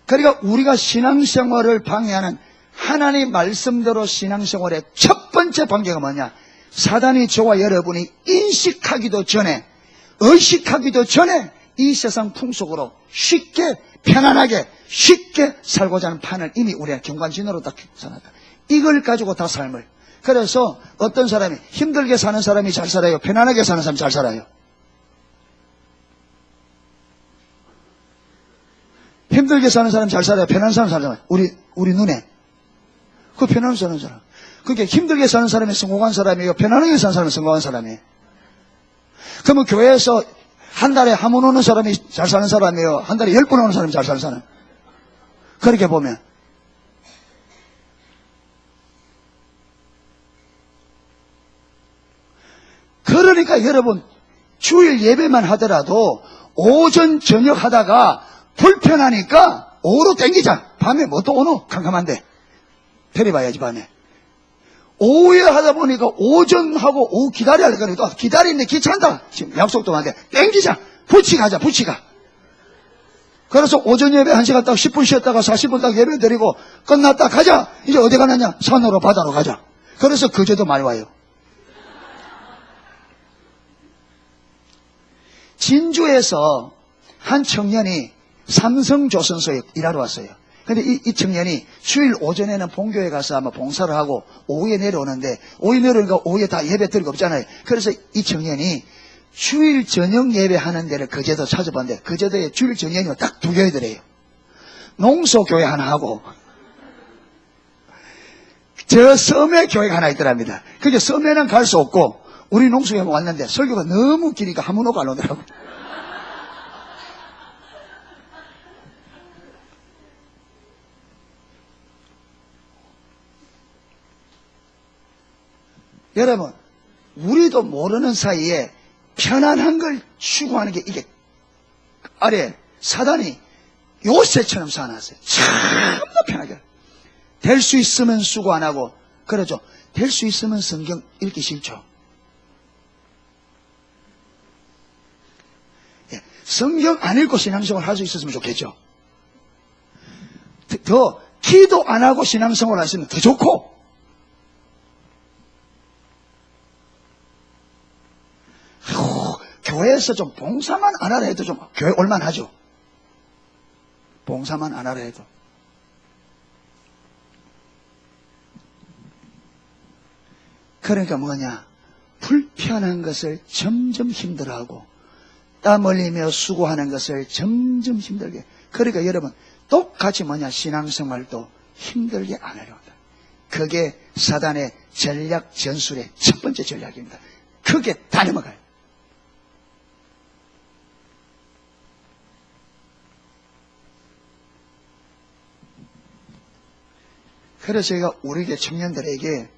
그러니까 우리가 신앙생활을 방해하는 하나님 말씀대로 신앙생활의 첫 번째 방해가 뭐냐? 사단이 저와 여러분이 인식하기도 전에, 의식하기도 전에 이 세상 풍속으로 쉽게 편안하게 쉽게 살고자 하는 판을 이미 우리가 경관진으로 딱 써놨다. 이걸 가지고 다 삶을. 그래서 어떤 사람이 힘들게 사는 사람이 잘 살아요? 편안하게 사는 사람이 잘 살아요? 힘들게 사는 사람이 잘 살아요? 편안한 사람 잘 살아요? 우리 눈에. 그 편안하게 사는 사람. 그게 힘들게 사는 사람이 성공한 사람이에요? 편안하게 사는 사람이 성공한 사람이에요? 그러면 교회에서 한 달에 한 번 오는 사람이 잘 사는 사람이에요? 한 달에 10번 오는 사람이 잘 사는 사람? 그렇게 보면. 그러니까 여러분, 주일 예배만 하더라도 오전 저녁 하다가 불편하니까 오후로 땡기자. 밤에 뭐 또 오노? 캄캄한데. 데려봐야지 밤에. 오후에 하다 보니까 오전하고 오후 기다려야 되거든요. 또 기다리는데 귀찮다. 지금 약속도 안 돼. 땡기자. 부치 가자. 부치가. 그래서 오전 예배 1시간 딱 10분 쉬었다가 40분 딱 예배 드리고 끝났다 가자. 이제 어디 가느냐? 산으로 바다로 가자. 그래서 그제도 많이 와요. 진주에서 한 청년이 삼성조선소에 일하러 왔어요. 근데 이 청년이 주일 오전에는 본교에 가서 아마 봉사를 하고 오후에 내려오는데, 오후에 내려오니까 오후에 다 예배 드릴 거 없잖아요. 그래서 이 청년이 주일 저녁 예배 하는 데를 거제도 찾아봤는데, 거제도에 주일 저녁이면 딱 두 교회더래요. 농소교회 하나 하고 저 섬에 교회가 하나 있더랍니다. 그게 섬에는 갈 수 없고 우리 농소교회 왔는데 설교가 너무 기니까 한 번 오고 안 오더라고요. 여러분, 우리도 모르는 사이에 편안한 걸 추구하는 게 이게 아래 사단이 요새처럼 사놨어요. 참나 편하게. 될 수 있으면 수고 안 하고, 그러죠. 될 수 있으면 성경 읽기 싫죠. 예, 성경 안 읽고 신앙생활 할 수 있었으면 좋겠죠. 더 기도 안 하고 신앙생활 하시면 더 좋고, 교회에서 좀 봉사만 안 하라 해도 좀 교회 올만하죠. 봉사만 안 하라 해도. 그러니까 뭐냐, 불편한 것을 점점 힘들어하고 땀 흘리며 수고하는 것을 점점 힘들게. 그러니까 여러분, 똑같이 뭐냐, 신앙생활도 힘들게 안 하려고 한다. 그게 사단의 전략 전술의 첫 번째 전략입니다. 그게 다 넘어가요. 그래서 제가 우리 청년들에게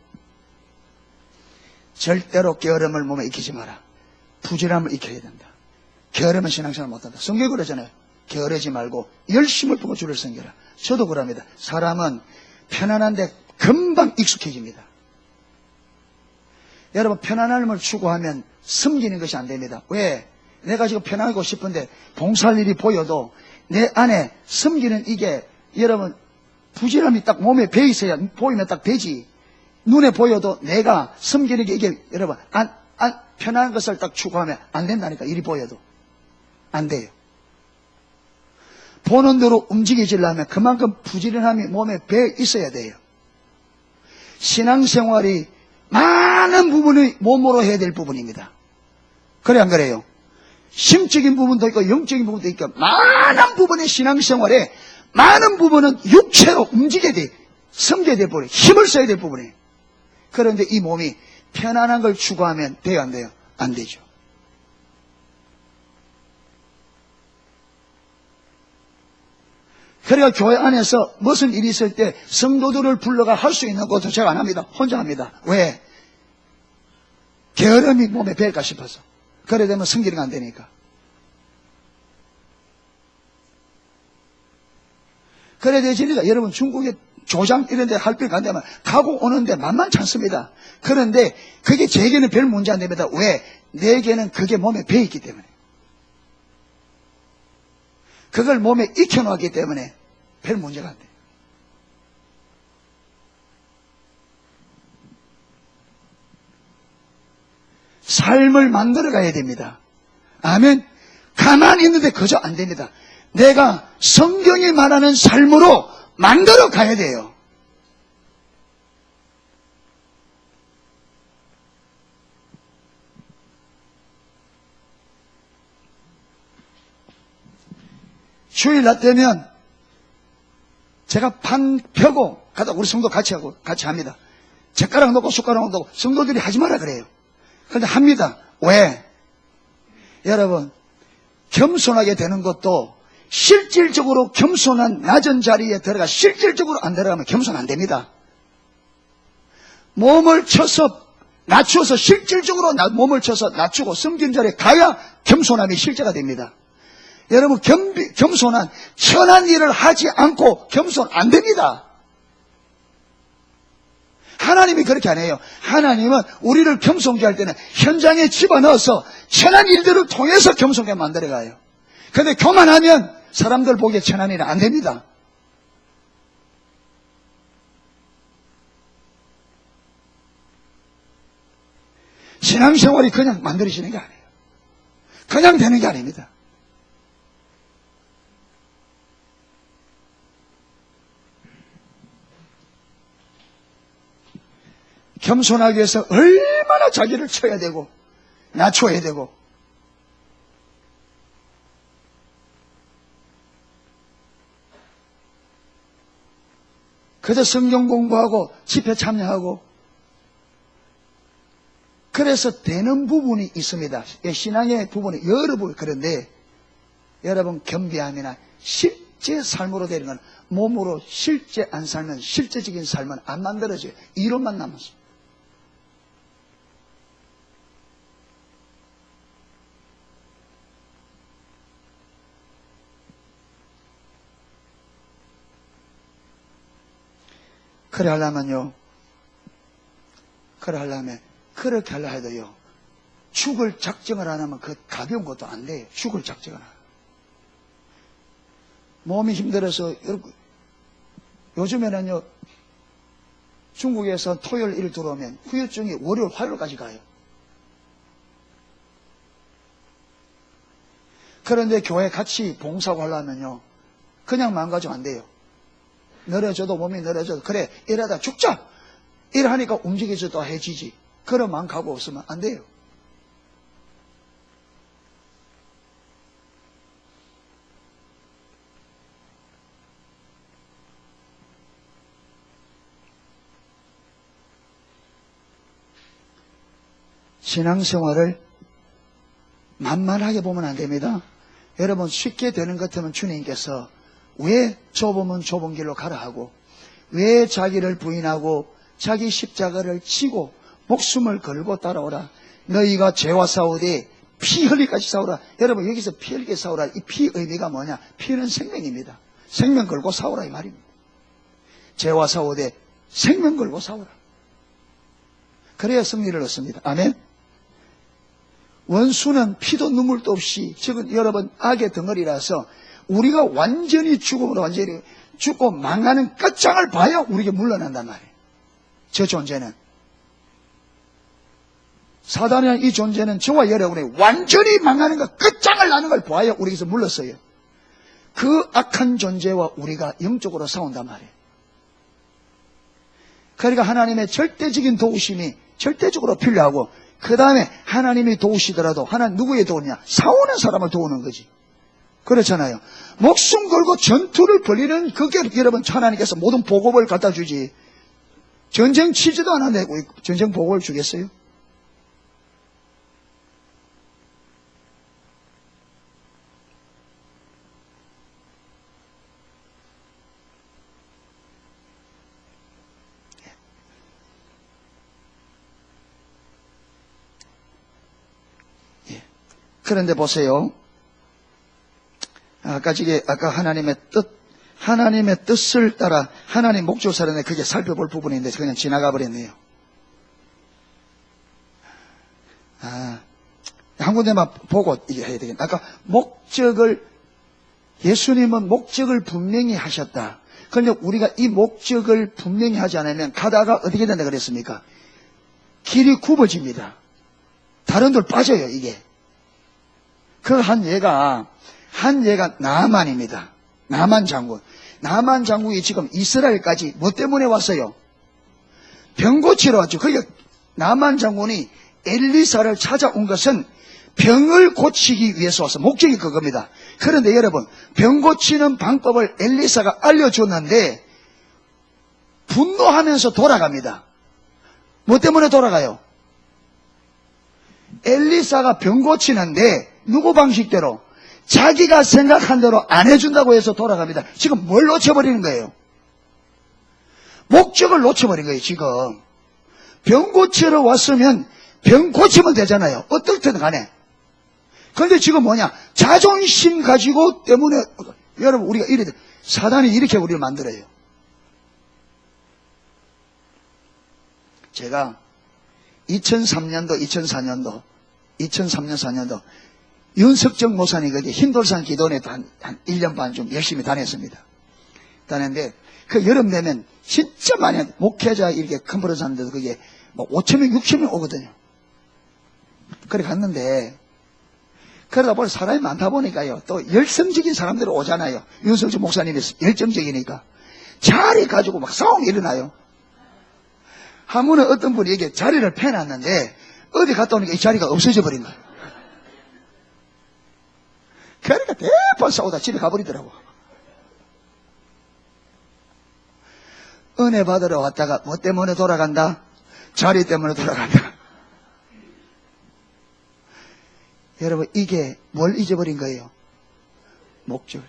절대로 게으름을 몸에 익히지 마라. 부지런함을 익혀야 된다. 게으르면 신앙생활 못한다. 성경이 그러잖아요. 게으르지 말고 열심을 보고 주를 섬겨라. 저도 그럽니다. 사람은 편안한데 금방 익숙해집니다. 여러분, 편안함을 추구하면 섬기는 것이 안 됩니다. 왜? 내가 지금 편하고 싶은데 봉사할 일이 보여도 내 안에 섬기는 이게, 여러분, 부지런함이 딱 몸에 배 있어야 보이면 딱 되지. 눈에 보여도 내가 섬기는 게 이게, 여러분, 편한 것을 딱 추구하면 안 된다니까. 일이 보여도 안 돼요. 보는 대로 움직이지려면 그만큼 부지런함이 몸에 배 있어야 돼요. 신앙생활이 많은 부분이 몸으로 해야 될 부분입니다. 그래 안 그래요? 심적인 부분도 있고 영적인 부분도 있고 많은 부분의 신앙생활에 많은 부분은 육체로 움직여야 돼. 섬겨야 될 부분이, 힘을 써야 될 부분이에요. 그런데 이 몸이 편안한 걸 추구하면 돼요, 안 돼요? 안 되죠. 그러니까 교회 안에서 무슨 일이 있을 때 성도들을 불러가 할 수 있는 것도 제가 안 합니다. 혼자 합니다. 왜? 게으름이 몸에 배일까 싶어서. 그래 되면 성기가 안 되니까. 그래 되지니까 여러분, 중국에 조장 이런 데 할필 간다면 가고 오는데 만만치 않습니다. 그런데 그게 제게는 별 문제 안 됩니다. 왜? 내게는 그게 몸에 배 있기 때문에. 그걸 몸에 익혀놓았기 때문에 별 문제가 안 돼요. 삶을 만들어 가야 됩니다. 아멘. 가만히 있는데 그저 안 됩니다. 내가 성경이 말하는 삶으로 만들어 가야 돼요. 주일날 되면 제가 판 펴고 가다 우리 성도 같이 합니다. 젓가락 놓고 숟가락 놓고 성도들이 하지 마라 그래요. 그런데 합니다. 왜? 여러분, 겸손하게 되는 것도 실질적으로 겸손한 낮은 자리에 들어가 실질적으로 안 들어가면 겸손 안 됩니다. 몸을 쳐서 낮춰서 실질적으로 몸을 쳐서 낮추고 섬긴 자리에 가야 겸손함이 실제가 됩니다. 여러분 겸손한 천한 일을 하지 않고 겸손 안 됩니다. 하나님이 그렇게 안 해요. 하나님은 우리를 겸손케 할 때는 현장에 집어넣어서 천한 일들을 통해서 겸손케 만들어가요. 그런데 교만하면 사람들 보기에 천한 일은 안 됩니다. 신앙생활이 그냥 만들어지는 게 아니에요. 그냥 되는 게 아닙니다. 겸손하기 위해서 얼마나 자기를 쳐야 되고 낮춰야 되고, 그저 성경 공부하고 집회 참여하고 그래서 되는 부분이 있습니다. 신앙의 부분이 여러 부분. 그런데 여러분 겸비함이나 실제 삶으로 되는 건 몸으로 실제 안 살면 실제적인 삶은 안 만들어져요. 이론만 남았어요. 그래 하려면요, 그렇게 하려 해도요, 죽을 작정을 안 하면 그 가벼운 것도 안 돼요. 죽을 작정을 안 하면. 몸이 힘들어서, 요즘에는요, 중국에서 토요일 일 들어오면 후유증이 월요일, 화요일까지 가요. 그런데 교회 같이 봉사하고 하려면요, 그냥 망가지면 안 돼요. 늘어져도 몸이 늘어져도 그래 이러다 죽자 이러하니까 움직이지도 해지지. 그런 마음 갖고 없으면 안 돼요. 신앙생활을 만만하게 보면 안 됩니다. 여러분 쉽게 되는 것 같으면 주님께서 왜 좁으면 좁은 길로 가라 하고, 왜 자기를 부인하고 자기 십자가를 지고 목숨을 걸고 따라오라. 너희가 죄와 싸우되 피 흘리까지 싸우라. 여러분 여기서 피 흘리게 싸우라. 이 피 의미가 뭐냐? 피는 생명입니다. 생명 걸고 싸우라 이 말입니다. 죄와 싸우되 생명 걸고 싸우라. 그래야 승리를 얻습니다. 아멘. 원수는 피도 눈물도 없이, 지금 여러분 악의 덩어리라서 우리가 완전히 죽음으로 완전히 죽고 망하는 끝장을 봐야 우리에게 물러난단 말이에요. 저 존재는, 사단이라는 이 존재는 저와 여러분이 완전히 망하는 것, 끝장을 나는 걸 봐야 우리에게서 물렀어요. 그 악한 존재와 우리가 영적으로 싸운단 말이에요. 그러니까 하나님의 절대적인 도우심이 절대적으로 필요하고, 그 다음에 하나님이 도우시더라도 하나님 누구에 도우냐? 싸우는 사람을 도우는 거지. 그렇잖아요. 목숨 걸고 전투를 벌이는 그게 여러분 하나님께서 모든 보급을 갖다 주지. 전쟁 치지도 않았는데 전쟁 보급을 주겠어요? 그런데 보세요. 아까 하나님의 뜻을 따라 하나님 목적을 살아내 그게 살펴볼 부분인데 그냥 지나가 버렸네요. 한 군데만 보고 이게 해야 되겠네. 아까 예수님은 목적을 분명히 하셨다. 그런데 우리가 이 목적을 분명히 하지 않으면 가다가 어떻게 된다 그랬습니까? 길이 굽어집니다. 다른 데로 빠져요, 이게. 그 한 얘가 나아만입니다. 나아만 장군. 나아만 장군이 지금 이스라엘까지 뭐 때문에 왔어요? 병 고치러 왔죠. 그러니까 나아만 장군이 엘리사를 찾아온 것은 병을 고치기 위해서 와서 목적이 그겁니다. 그런데 여러분, 병 고치는 방법을 엘리사가 알려줬는데 분노하면서 돌아갑니다. 뭐 때문에 돌아가요? 엘리사가 병 고치는데 누구 방식대로? 자기가 생각한 대로 안 해준다고 해서 돌아갑니다. 지금 뭘 놓쳐버리는 거예요? 목적을 놓쳐버린 거예요. 지금 병 고치러 왔으면 병 고치면 되잖아요. 어떻든 간에. 그런데 지금 뭐냐, 자존심 가지고 때문에. 여러분, 우리가 이래, 사단이 이렇게 우리를 만들어요. 제가 2003년도 2004년도 2003년 4년도 윤석정 목사님 거기 흰돌산 기도원에 한 1년 반 좀 열심히 다녔습니다. 다녔는데 그 여름 되면 진짜 많이 목회자 이렇게 컨퍼런스 하는데도 그게 뭐 5,000명 6,000명 오거든요. 그래 갔는데 그러다 보니 사람이 많다 보니까요, 또 열성적인 사람들이 오잖아요. 윤석정 목사님이 열정적이니까 자리 가지고 막 싸움이 일어나요. 한 번은 어떤 분이 이게 자리를 패놨는데 어디 갔다 오니까 이 자리가 없어져 버린 거예요. 그러니까 대판 싸우다 집에 가버리더라고. 은혜 받으러 왔다가 뭐 때문에 돌아간다? 자리 때문에 돌아간다. 여러분, 이게 뭘 잊어버린 거예요? 목적.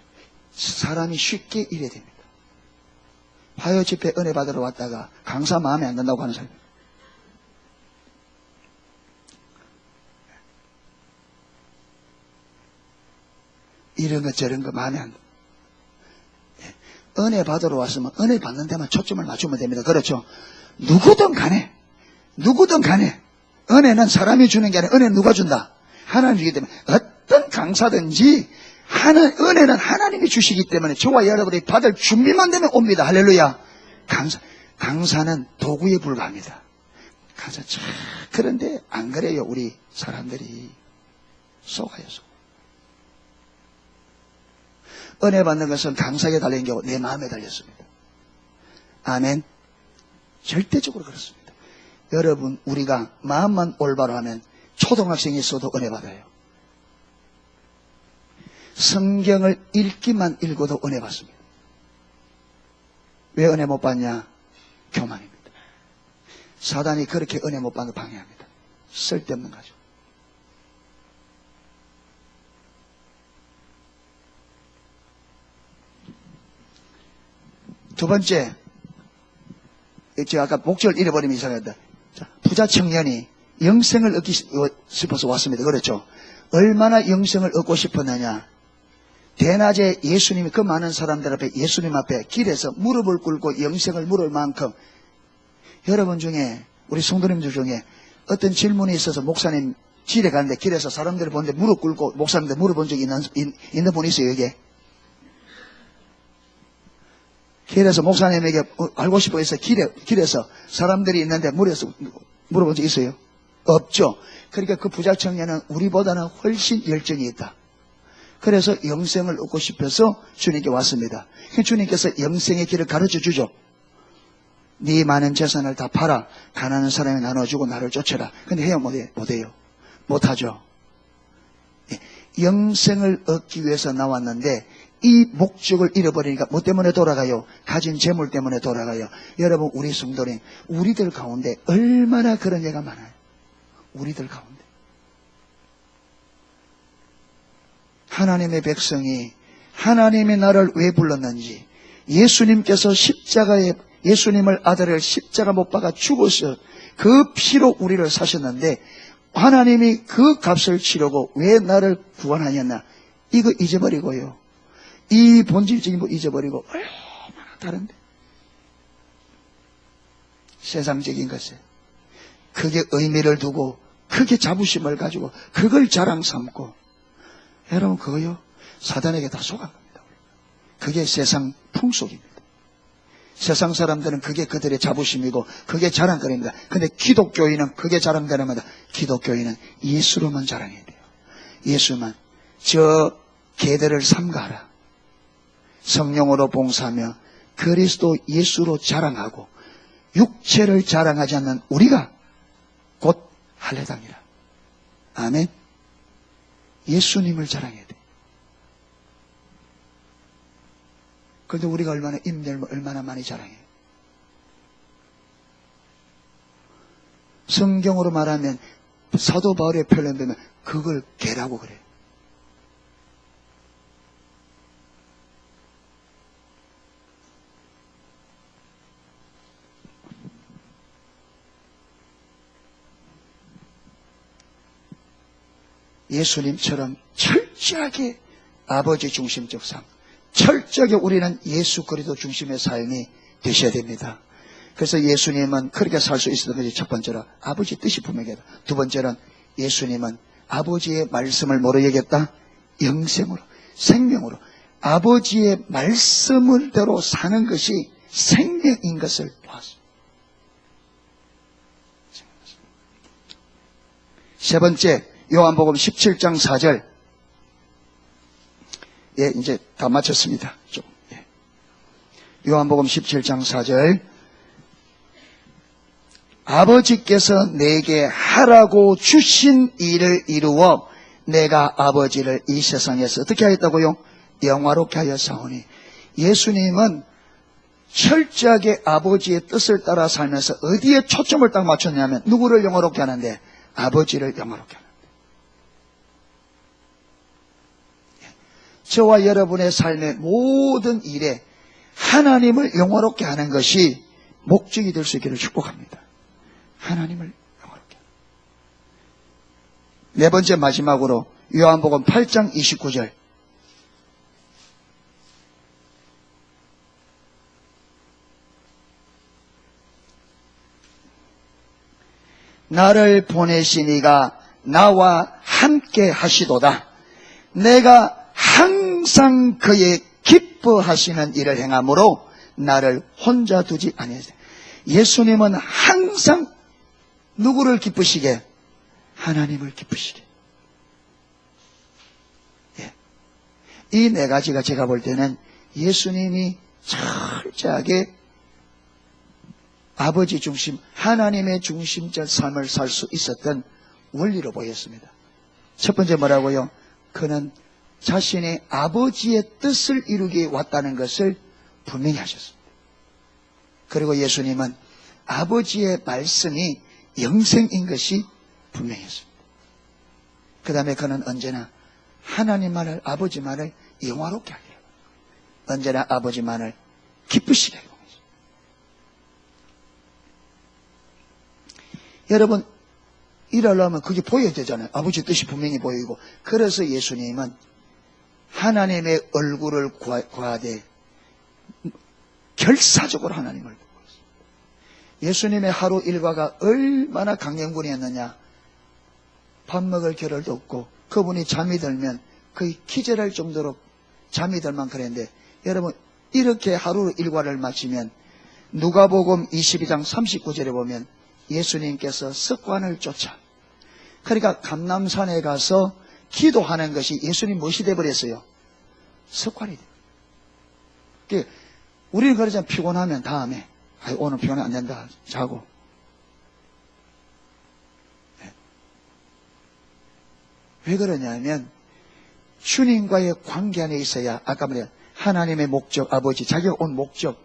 사람이 쉽게 이래 됩니다. 화요 집회 은혜 받으러 왔다가 강사 마음에 안 든다고 하는 사람. 이런 거 저런 거 마음에 안 든다. 은혜 받으러 왔으면 은혜 받는 데만 초점을 맞추면 됩니다. 그렇죠? 누구든 간에 은혜는 사람이 주는 게 아니라 은혜는 누가 준다? 하나님이 주기 때문에 어떤 강사든지 은혜는 하나님이 주시기 때문에 저와 여러분이 받을 준비만 되면 옵니다. 할렐루야. 강사는 도구에 불과합니다. 강사 참. 그런데 안 그래요. 우리 사람들이 속아요. 은혜 받는 것은 강사에게 달린 게 내 마음에 달렸습니다. 아멘. 절대적으로 그렇습니다. 여러분, 우리가 마음만 올바로 하면 초등학생이 있어도 은혜 받아요. 성경을 읽기만 읽어도 은혜 받습니다. 왜 은혜 못 받냐? 교만입니다. 사단이 그렇게 은혜 못 받는 방해합니다. 쓸데없는 거죠. 두 번째, 제가 아까 목적을 잃어버리면 이상하다. 부자 청년이 영생을 얻기 싶어서 왔습니다. 그렇죠? 얼마나 영생을 얻고 싶었느냐? 대낮에 예수님이 그 많은 사람들 앞에 예수님 앞에 길에서 무릎을 꿇고 영생을 물을 만큼, 여러분 중에 우리 성도님들 중에 어떤 질문이 있어서 목사님 길에 가는데 길에서 사람들을 보는데 무릎 꿇고 목사님들 물어본 적이 있는 분이 있어요. 여기에 길에서 목사님에게 알고 싶어 해서 길에서 사람들이 있는데 물어본 적 있어요? 없죠. 그러니까 그 부자 청년은 우리보다는 훨씬 열정이 있다. 그래서 영생을 얻고 싶어서 주님께 왔습니다. 주님께서 영생의 길을 가르쳐 주죠. 네 많은 재산을 다 팔아 가난한 사람에 나눠주고 나를 쫓아라. 근데 해요? 못해요? 못하죠. 영생을 얻기 위해서 나왔는데 이 목적을 잃어버리니까 뭐 때문에 돌아가요? 가진 재물 때문에 돌아가요. 여러분, 우리 성도님, 우리들 가운데 얼마나 그런 예가 많아요. 우리들 가운데 하나님의 백성이 하나님이 나를 왜 불렀는지, 예수님께서 예수님을 아들을 십자가 못 박아 죽어서 그 피로 우리를 사셨는데 하나님이 그 값을 치르고 왜 나를 구원하셨나, 이거 잊어버리고요. 이 본질적인 거 잊어버리고 얼마나 다른데, 세상적인 것에 크게 의미를 두고 크게 자부심을 가지고 그걸 자랑 삼고, 여러분 그거요 사단에게 다 속은 겁니다. 그게 세상 풍속입니다. 세상 사람들은 그게 그들의 자부심이고 그게 자랑거리입니다. 근데 기독교인은 그게 자랑되는 겁니다. 기독교인은 예수로만 자랑해야 돼요. 예수만. 저 계대를 삼가하라. 성령으로 봉사하며 그리스도 예수로 자랑하고, 육체를 자랑하지 않는 우리가 곧 할례당이라. 아멘. 예수님을 자랑해야 돼. 그런데 우리가 얼마나 많이 자랑해요. 성경으로 말하면 사도 바울의 표현을 보면 그걸 개라고 그래요. 예수님처럼 철저하게 아버지 중심적 삶, 철저하게 우리는 예수 그리스도 중심의 삶이 되셔야 됩니다. 그래서 예수님은 그렇게 살 수 있었던 것이 첫 번째로 아버지 뜻이 분명하다. 두 번째는 예수님은 아버지의 말씀을 뭐로 여겼다? 영생으로, 생명으로. 아버지의 말씀을대로 사는 것이 생명인 것을 보았습니다. 세 번째, 요한복음 17장 4절. 예, 이제 다 마쳤습니다. 좀, 예. 요한복음 17장 4절. 아버지께서 내게 하라고 주신 일을 이루어 내가 아버지를 이 세상에서 어떻게 하였다고요? 영화롭게 하여 사오니. 예수님은 철저하게 아버지의 뜻을 따라 살면서 어디에 초점을 딱 맞췄냐면 누구를 영화롭게 하는데? 아버지를 영화롭게 하는데. 저와 여러분의 삶의 모든 일에 하나님을 영화롭게 하는 것이 목적이 될 수 있기를 축복합니다. 하나님을 영화롭게 하는. 네 번째 마지막으로 요한복음 8장 29절. 나를 보내신 이가 나와 함께 하시도다. 내가 항상 그의 기뻐하시는 일을 행함으로 나를 혼자 두지 아니하시다. 예수님은 항상 누구를 기쁘시게? 하나님을 기쁘시게. 예. 이 네 가지가 제가 볼 때는 예수님이 철저하게 아버지 중심, 하나님의 중심적 삶을 살 수 있었던 원리로 보였습니다. 첫 번째 뭐라고요? 그는 자신의 아버지의 뜻을 이루기 위해 왔다는 것을 분명히 하셨습니다. 그리고 예수님은 아버지의 말씀이 영생인 것이 분명했습니다. 그 다음에 그는 언제나 하나님만을, 아버지만을 영화롭게 하기를, 언제나 아버지만을 기쁘시게 하고 계십니다. 여러분, 이러려면 그게 보여야 되잖아요. 아버지 뜻이 분명히 보이고. 그래서 예수님은 하나님의 얼굴을 구하되 결사적으로 하나님을 보고 있습니다. 예수님의 하루 일과가 얼마나 강행군이었느냐. 밥 먹을 겨를도 없고 그분이 잠이 들면 거의 기절할 정도로 잠이 들 만큼 그랬는데, 여러분 이렇게 하루 일과를 마치면 누가복음 22장 39절에 보면 예수님께서 습관을 쫓아, 그러니까 감람산에 가서 기도하는 것이 예수님 무엇이 돼버렸어요? 습관이 돼요. 우리는 그러잖아요. 피곤하면 다음에 오늘 피곤해 안 된다 자고. 네. 왜 그러냐면 주님과의 관계 안에 있어야, 아까 말한 하나님의 목적, 아버지 자기가 온 목적,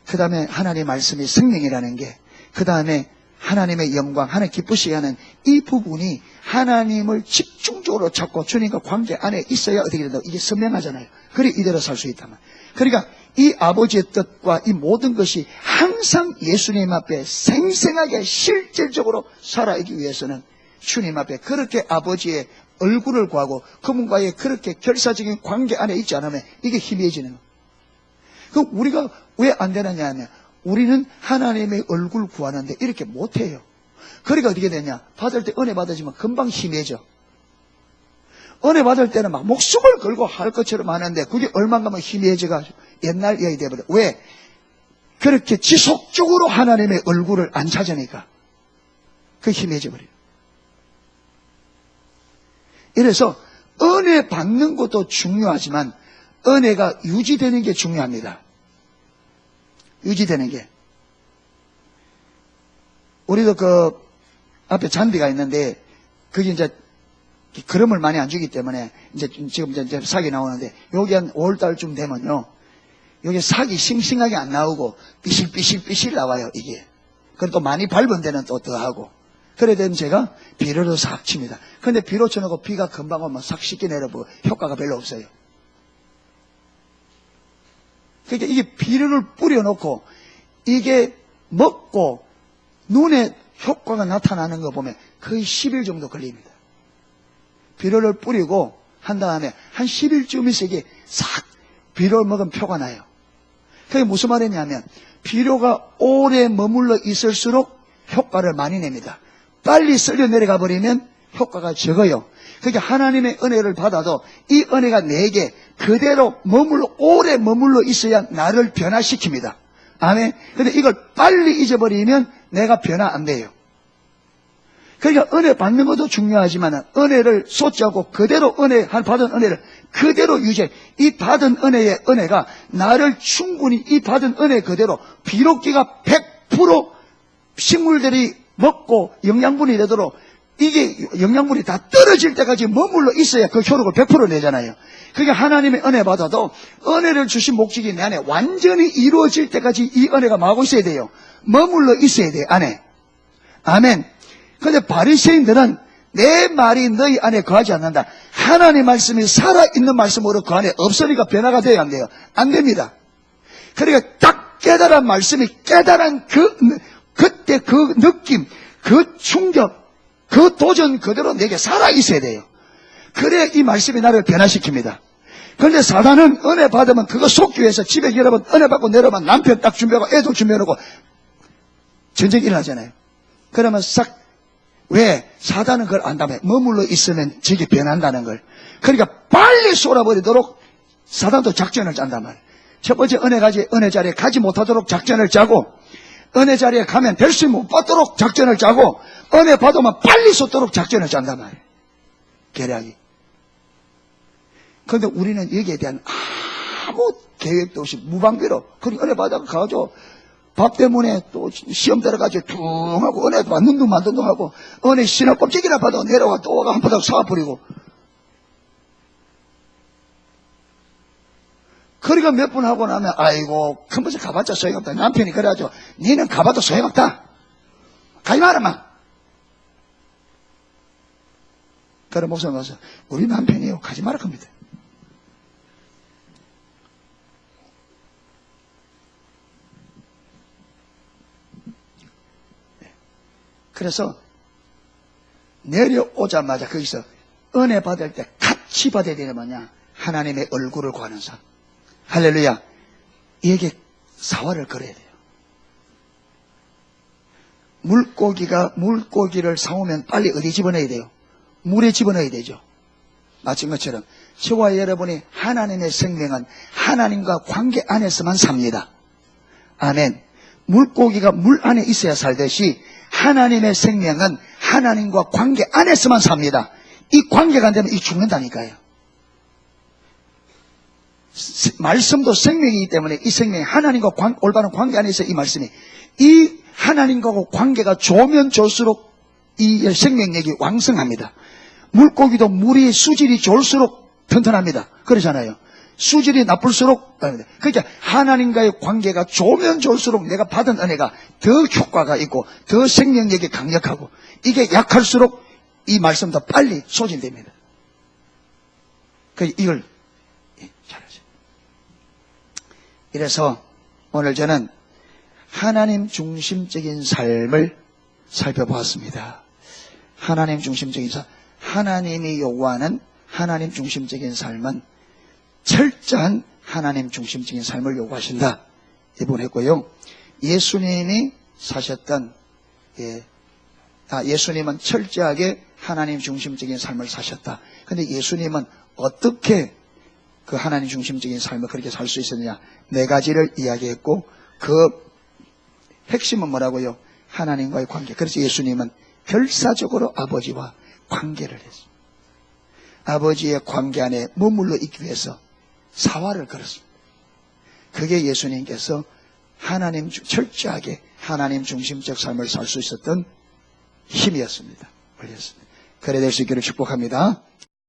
그 다음에 하나님의 말씀이 생명이라는 게, 그 다음에 하나님의 영광, 하나님 기쁘시게 하는 이 부분이 하나님을 집중적으로 찾고 주님과 관계 안에 있어야 어떻게 된다고? 이게 선명하잖아요. 그래 이대로 살 수 있다면. 그러니까 이 아버지의 뜻과 이 모든 것이 항상 예수님 앞에 생생하게 실질적으로 살아있기 위해서는 주님 앞에 그렇게 아버지의 얼굴을 구하고 그분과의 그렇게 결사적인 관계 안에 있지 않으면 이게 희미해지는 거예요. 그럼 우리가 왜 안 되느냐 하면 우리는 하나님의 얼굴 구하는데 이렇게 못해요. 그러니까 어떻게 되냐, 받을 때 은혜 받아지면 금방 희미해져. 은혜 받을 때는 막 목숨을 걸고 할 것처럼 하는데 그게 얼마 가면 희미해져가지고 옛날 이야기 돼버려. 왜? 그렇게 지속적으로 하나님의 얼굴을 안 찾으니까 그게 희미해져 버려요. 이래서 은혜 받는 것도 중요하지만 은혜가 유지되는 게 중요합니다. 유지되는 게. 우리도 그 앞에 잔디가 있는데 그게 이제 그름을 많이 안 주기 때문에 이제 지금 이제 삭이 나오는데 여기 한 5월달쯤 되면요, 여기 삭이 싱싱하게 안 나오고 삐실삐실 나와요 이게. 그럼 또 많이 밟은 데는 또 더 하고. 그래 되면 제가 비료로 싹 칩니다. 근데 비료 쳐놓고 비가 금방 오면 싹 씻게 내려보고 효과가 별로 없어요. 그러니까 이게 비료를 뿌려놓고 이게 먹고 눈에 효과가 나타나는 거 보면 거의 10일 정도 걸립니다. 비료를 뿌리고 한 다음에 한 10일쯤 있어 이게 싹 비료를 먹으면 표가 나요. 그게 무슨 말이냐면 비료가 오래 머물러 있을수록 효과를 많이 냅니다. 빨리 쓸려 내려가 버리면 효과가 적어요. 그러니까 하나님의 은혜를 받아도 이 은혜가 내게 그대로 오래 머물러 있어야 나를 변화시킵니다. 아멘. 근데 이걸 빨리 잊어버리면 내가 변화 안 돼요. 그러니까 은혜 받는 것도 중요하지만 은혜를 쏟지 않고 그대로 받은 은혜를 그대로 유지해. 이 받은 은혜의 은혜가 나를 충분히 이 받은 은혜 그대로 비록기가 100% 식물들이 먹고 영양분이 되도록 이게 영양분이 다 떨어질 때까지 머물러 있어야 그 효력을 100% 내잖아요. 그게 하나님의 은혜 받아도 은혜를 주신 목적이 내 안에 완전히 이루어질 때까지 이 은혜가 마고 있어야 돼요. 머물러 있어야 돼요, 안에. 아멘. 근데 바리새인들은 내 말이 너희 안에 거하지 않는다. 하나님의 말씀이 살아있는 말씀으로 그 안에 없으니까 변화가 돼야 안 돼요. 안 됩니다. 그러니까 딱 깨달은 말씀이 깨달은 그때 그 느낌, 그 충격, 그 도전 그대로 내게 살아있어야 돼요. 그래야 이 말씀이 나를 변화시킵니다. 그런데 사단은 은혜 받으면 그거 속기 위해서 집에 여러분 은혜 받고 내려오면 남편 딱 준비하고 애도 준비해놓고 전쟁이 일어나잖아요. 그러면 왜? 사단은 그걸 안다며. 머물러 있으면 저게 변한다는 걸. 그러니까 빨리 쏟아버리도록 사단도 작전을 짠단 말이에요. 첫 번째 은혜 자리에 가지 못하도록 작전을 짜고, 은혜 자리에 가면 될 수 못 받도록 작전을 짜고, 은혜 받으면 빨리 쏟도록 작전을 짠단 말이에요. 계략이. 그런데 우리는 여기에 대한 아무 계획도 없이 무방비로, 그리고 은혜 받아가 가죠. 밥 때문에 또 시험 들어가지고 퉁하고 은혜 받는 둥 만든 둥 하고 은혜 신화 껍질이나 받아 내려와 또 한 바닥 사와버리고. 그러니까 몇 분 하고 나면 아이고 큰 곳에 가봤자 소용없다. 남편이 그래가지고 니는 가봐도 소용없다. 가지 마라 마. 그래 목사님 와서 우리 남편이요 가지 마라 겁니다. 그래서 내려오자마자 거기서 은혜 받을 때 같이 받아야 되는 뭐냐? 하나님의 얼굴을 구하는 삶. 할렐루야. 이게 사활을 걸어야 돼요. 물고기를 사오면 빨리 어디 집어넣어야 돼요? 물에 집어넣어야 되죠. 마친 것처럼 저와 여러분이 하나님의 생명은 하나님과 관계 안에서만 삽니다. 아멘. 물고기가 물 안에 있어야 살듯이 하나님의 생명은 하나님과 관계 안에서만 삽니다. 이 관계가 안 되면 이 죽는다니까요. 말씀도 생명이기 때문에 이 생명이 하나님과 올바른 관계 안에 있어 이 말씀이. 이 하나님과 관계가 좋으면 좋을수록 이 생명력이 왕성합니다. 물고기도 물이 수질이 좋을수록 튼튼합니다. 그러잖아요. 수질이 나쁠수록 그러니까 하나님과의 관계가 좋으면 좋을수록 내가 받은 은혜가 더 효과가 있고 더 생명력이 강력하고 이게 약할수록 이 말씀도 빨리 소진됩니다. 이걸 잘하죠. 이래서 오늘 저는 하나님 중심적인 삶을 살펴보았습니다. 하나님 중심적인 삶. 하나님이 요구하는 하나님 중심적인 삶은 철저한 하나님 중심적인 삶을 요구하신다. 이번 했고요. 예수님이 사셨던, 예수님은 철저하게 하나님 중심적인 삶을 사셨다. 근데 예수님은 어떻게 그 하나님 중심적인 삶을 그렇게 살 수 있었느냐? 네 가지를 이야기했고, 그 핵심은 뭐라고요? 하나님과의 관계. 그래서 예수님은 결사적으로 아버지와 관계를 했습니다. 아버지의 관계 안에 머물러 있기 위해서 사활을 걸었습니다. 그게 예수님께서 철저하게 하나님 중심적 삶을 살 수 있었던 힘이었습니다. 그래야 될 수 있기를 축복합니다.